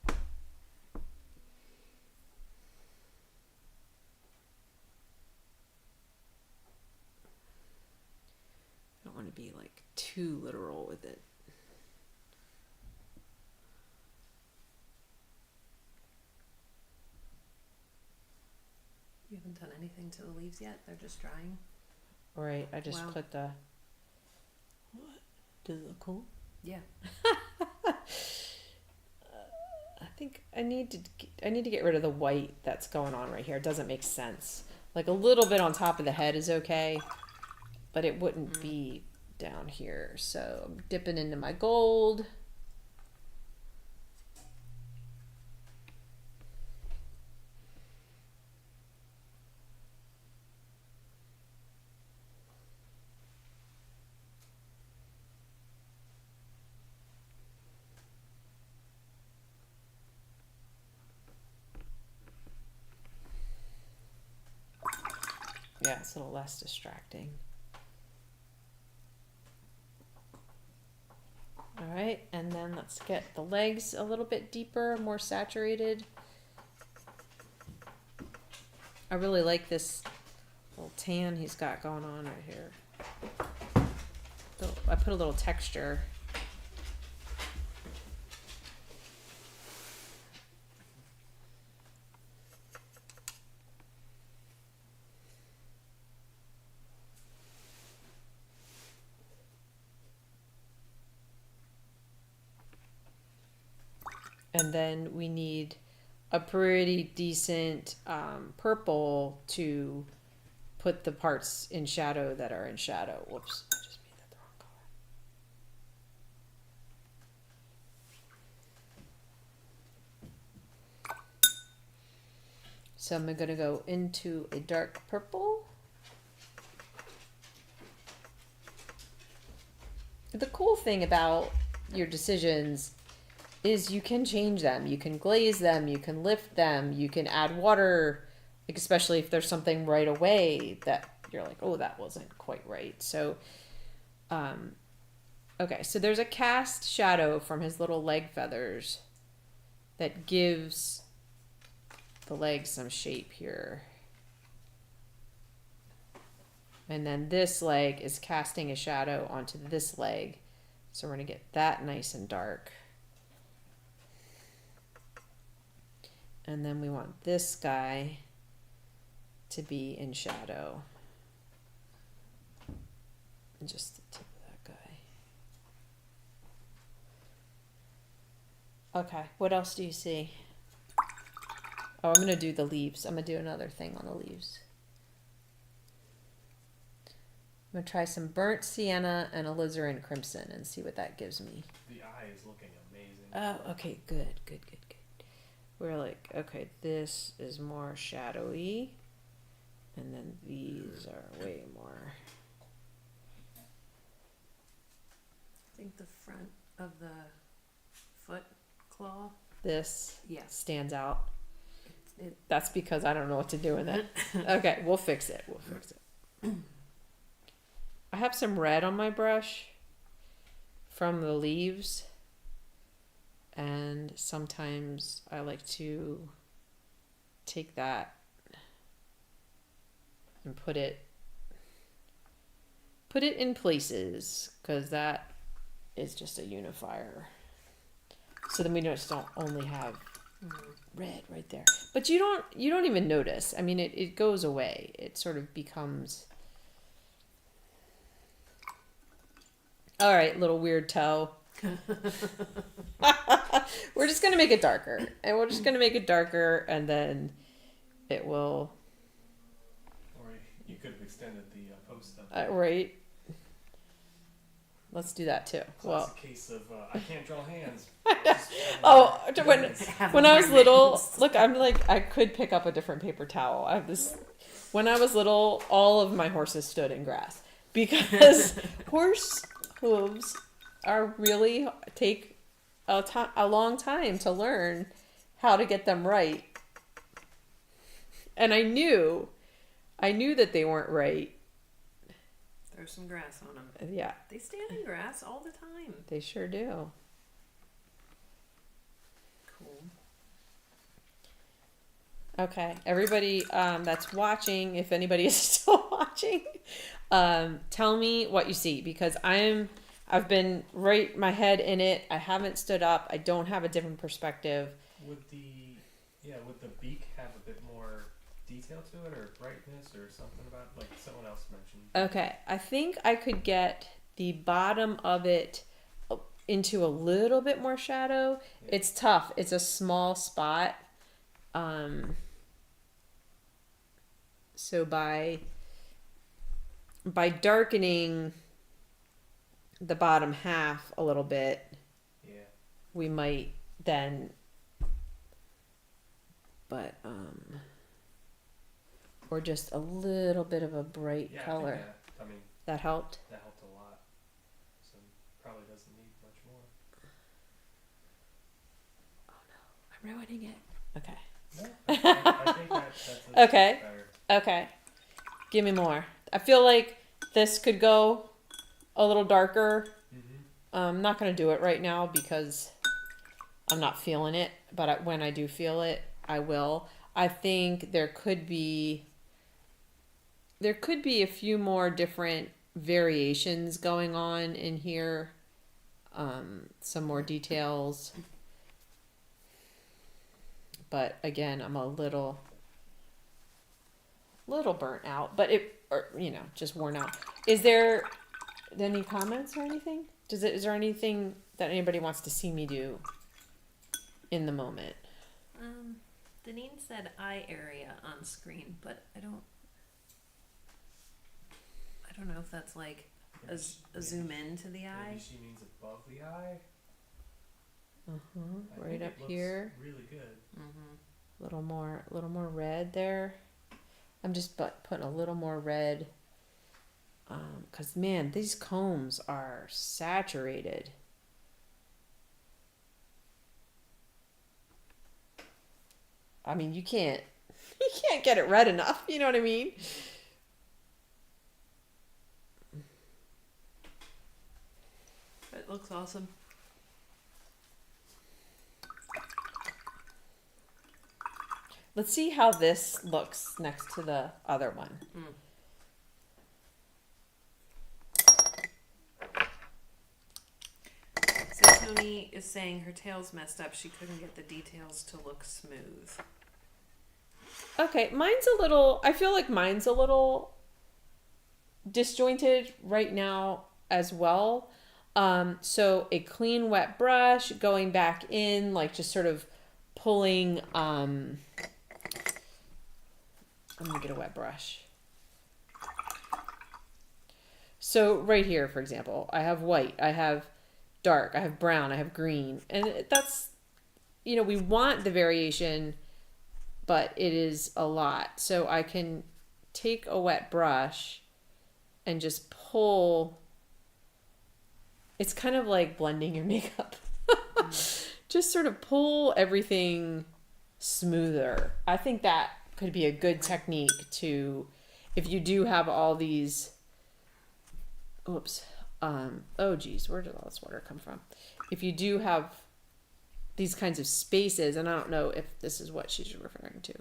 I don't want to be like too literal with it. You haven't done anything to the leaves yet? They're just drying? Right, I just Wow. put the... What? Does it look cool? Yeah. I think I need to get rid of the white that's going on right here. It doesn't make sense. Like a little bit on top of the head is okay, but it wouldn't be down here. So I'm dipping into my gold. Yeah, it's a little less distracting. All right, and then let's get the legs a little bit deeper, more saturated. I really like this little tan he's got going on right here. So I put a little texture. And then we need a pretty decent purple to put the parts in shadow that are in shadow. Whoops, I just made that the wrong color. So I'm going to go into a dark purple. The cool thing about your decisions is you can change them. You can glaze them, you can lift them, you can add water, like especially if there's something right away that you're like, oh, that wasn't quite right. So, okay, so there's a cast shadow from his little leg feathers that gives the leg some shape here. And then this leg is casting a shadow onto this leg. So we're gonna get that nice and dark. And then we want this guy to be in shadow. And just the tip of that guy. Okay, what else do you see? Oh, I'm going to do the leaves. I'm going to do another thing on the leaves. I'm going to try some burnt sienna and alizarin crimson and see what that gives me. The eye is looking amazing. Oh, okay, good. We're like, okay, this is more shadowy, and then these are way more. I think the front of the foot claw. This Yes. stands out. It That's because I don't know what to do with it. Okay, we'll fix it. I have some red on my brush from the leaves. And sometimes I like to take that and put it in places, because that is just a unifier. So then we just don't only have red right there. But you don't even notice. I mean, it goes away. It sort of becomes, all right, little weird toe. We're just gonna make it darker, and then it will. Or you could have extended the post up. Right. Let's do that too. Classic case of I can't draw hands. Oh, when I was little, look, I'm like, I could pick up a different paper towel. I have this. When I was little, all of my horses stood in grass because horse hooves are really take a long time to learn how to get them right. And I knew that they weren't right. There's some grass on them. Yeah. They stand in grass all the time. They sure do. Cool. Okay, everybody that's watching, if anybody is still watching, tell me what you see, because I've been right my head in it. I haven't stood up. I don't have a different perspective. Would the beak have a bit more detail to it, or brightness, or something about, like someone else mentioned? Okay, I think I could get the bottom of it into a little bit more shadow. Yeah. It's tough. It's a small spot. So by darkening the bottom half a little bit, yeah, we might then, but or just a little bit of a bright color. I mean, that helped. That helped a lot. So probably doesn't need much more. Oh no, I'm ruining it. Okay. No, I think that's okay. better. Okay. Give me more. I feel like this could go a little darker. I'm not going to do it right now because I'm not feeling it. But when I do feel it, I will. I think there could be a few more different variations going on in here. Some more details. But again, I'm a little burnt out, but just worn out. Is there any comments or anything? Is there anything that anybody wants to see me do in the moment? Deneen said eye area on screen, but I don't know if that's like a zoom in to the eye. Maybe she means above the eye. Right up here. Really good. A little more red there. I'm just putting a little more red. Cause man, these combs are saturated. I mean, you can't get it red enough. You know what I mean? It looks awesome. Let's see how this looks next to the other one. So Tony is saying her tail's messed up. She couldn't get the details to look smooth. Okay, I feel like mine's a little disjointed right now as well. So a clean wet brush going back in, like just sort of pulling, I'm gonna get a wet brush. So right here, for example, I have white, I have dark, I have brown, I have green, and that's, we want the variation, but it is a lot. So I can take a wet brush and just pull. It's kind of like blending your makeup. Just sort of pull everything smoother. I think that could be a good technique to, if you do have all these, oh geez, where did all this water come from? If you do have these kinds of spaces, and I don't know if this is what she's referring to,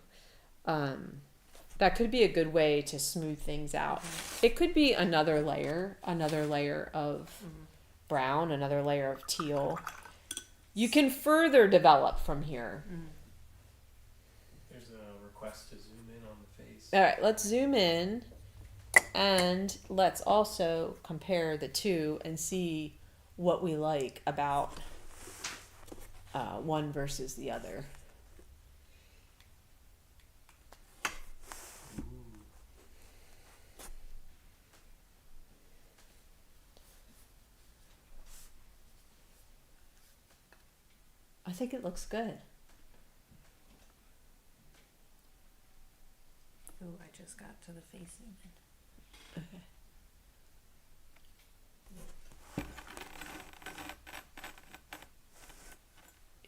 that could be a good way to smooth things out. It could be another layer of brown, another layer of teal. You can further develop from here. There's a request to zoom in on the face. All right, let's zoom in, and let's also compare the two and see what we like about one versus the other. I think it looks good. Oh, I just got to the face zoom in. Okay.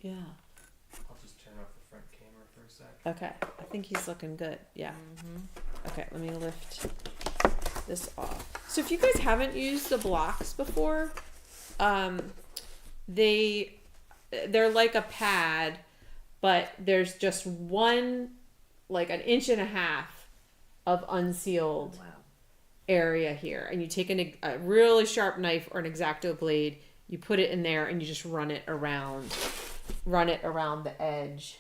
Yeah. I'll just turn off the front camera for a sec. Okay. I think he's looking good. Yeah. Okay, let me lift this off. So if you guys haven't used the blocks before, they're like a pad, but there's just one, like an inch and a half of unsealed area here. And you take a really sharp knife or an X-Acto blade, you put it in there and you just run it around the edge.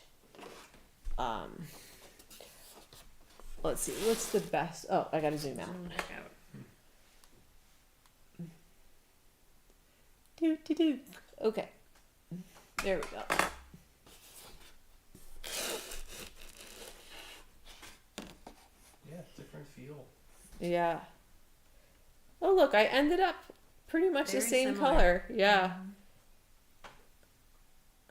Let's see, what's the best? Oh, I gotta zoom out. Do. Okay. There we go. Yeah, different feel. Yeah. Oh, look, I ended up pretty much Very the same similar. color. Yeah.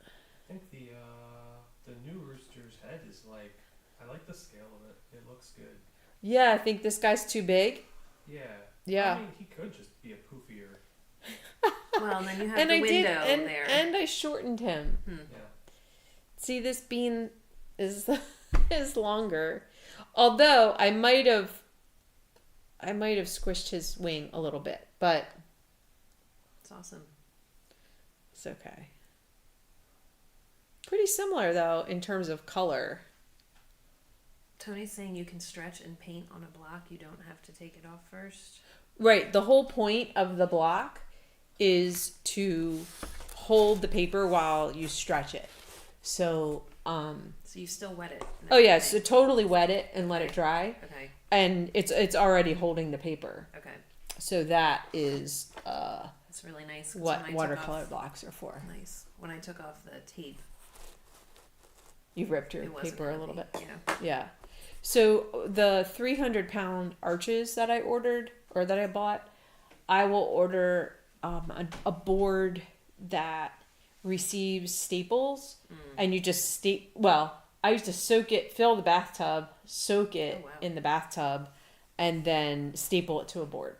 I think the new Rooster's head is like, I like the scale of it. It looks good. Yeah, I think this guy's too big. Yeah. Yeah. I mean, he could just be a poofier. Well, then you have And the I did, window there. and I shortened him. Yeah. See, this bean is longer. Although I might have I might have squished his wing a little bit, but It's awesome. it's okay. Pretty similar though in terms of color. Tony's saying you can stretch and paint on a block. You don't have to take it off first. Right. The whole point of the block is to hold the paper while you stretch it. So, So you still wet it. and oh yeah, everything. so totally wet it and let it dry. Okay. And it's already holding the paper. Okay. So that is That's really nice. 'cause what when I took watercolor off- blocks are for. Nice. When I took off the tape, You ripped your it wasn't paper a little bit. heavy. Yeah. Yeah. So the 300-pound arches that I ordered or that I bought, I will order a board that receives staples, and you just I used to fill the bathtub, soak it Oh, wow. in the bathtub, and then staple it to a board,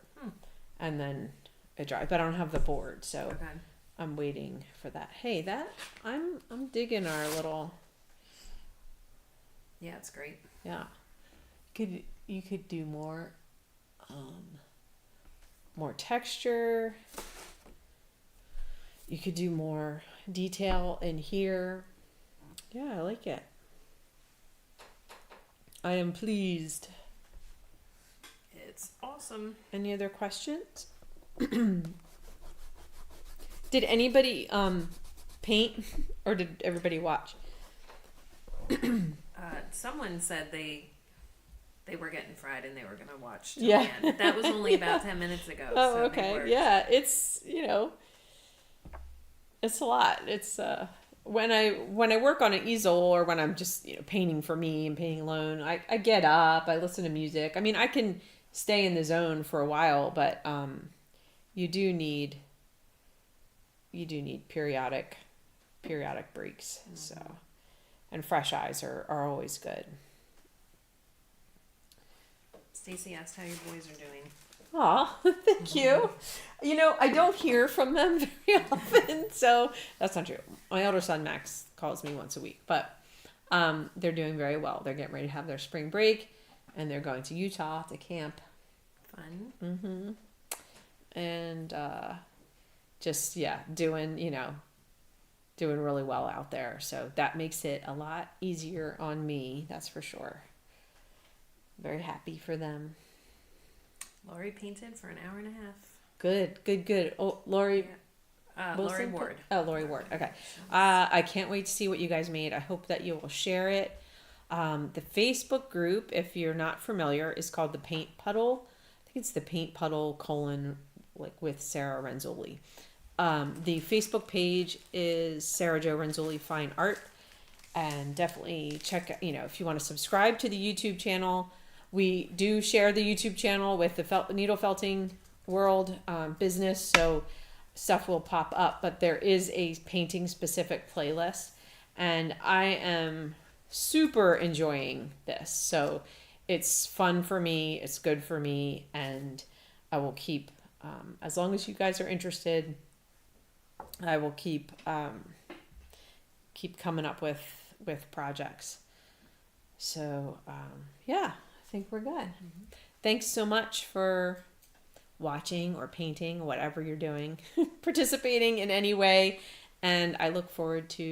and then it dries. But I don't have the board, so Okay. I'm waiting for that. Hey, I'm digging our little. Yeah, it's great. Yeah. You could do more more texture. You could do more detail in here. Yeah, I like it. I am pleased. It's awesome. Any other questions? Did anybody paint or did everybody watch? Someone said they were getting fried and they were gonna watch. Till Yeah. the end. That was only about 10 minutes ago. Oh, so they okay. worked. Yeah, it's it's a lot. It's when I work on an easel or when I'm just painting for me and painting alone, I get up, I listen to music. I mean, I can stay in the zone for a while, but you do need periodic breaks. So, and fresh eyes are always good. Stacy asked how your boys are doing. Aw, thank you. I don't hear from them very often, so that's not true. My older son, Max, calls me once a week, but they're doing very well. They're getting ready to have their spring break, and they're going to Utah to camp. Fun. Mm-hmm. And just, doing really well out there. So that makes it a lot easier on me, that's for sure. Very happy for them. Lori painted for an hour and a half. Good. Oh, Lori. Lori Wilson? Ward. Oh, Lori Ward. Okay. I can't wait to see what you guys made. I hope that you will share it. The Facebook group, if you're not familiar, is called the Paint Puddle. I think it's the Paint Puddle : with Sara Renzulli. The Facebook page is Sara Jo Renzulli Fine Art, and definitely check. If you want to subscribe to the YouTube channel, we do share the YouTube channel with the needle felting world business, so stuff will pop up. But there is a painting specific playlist, and I am super enjoying this. So it's fun for me, it's good for me, and I will keep as long as you guys are interested. I will keep coming up with projects. So I think we're good. Thanks so much for watching or painting, whatever you're doing, participating in any way, and I look forward to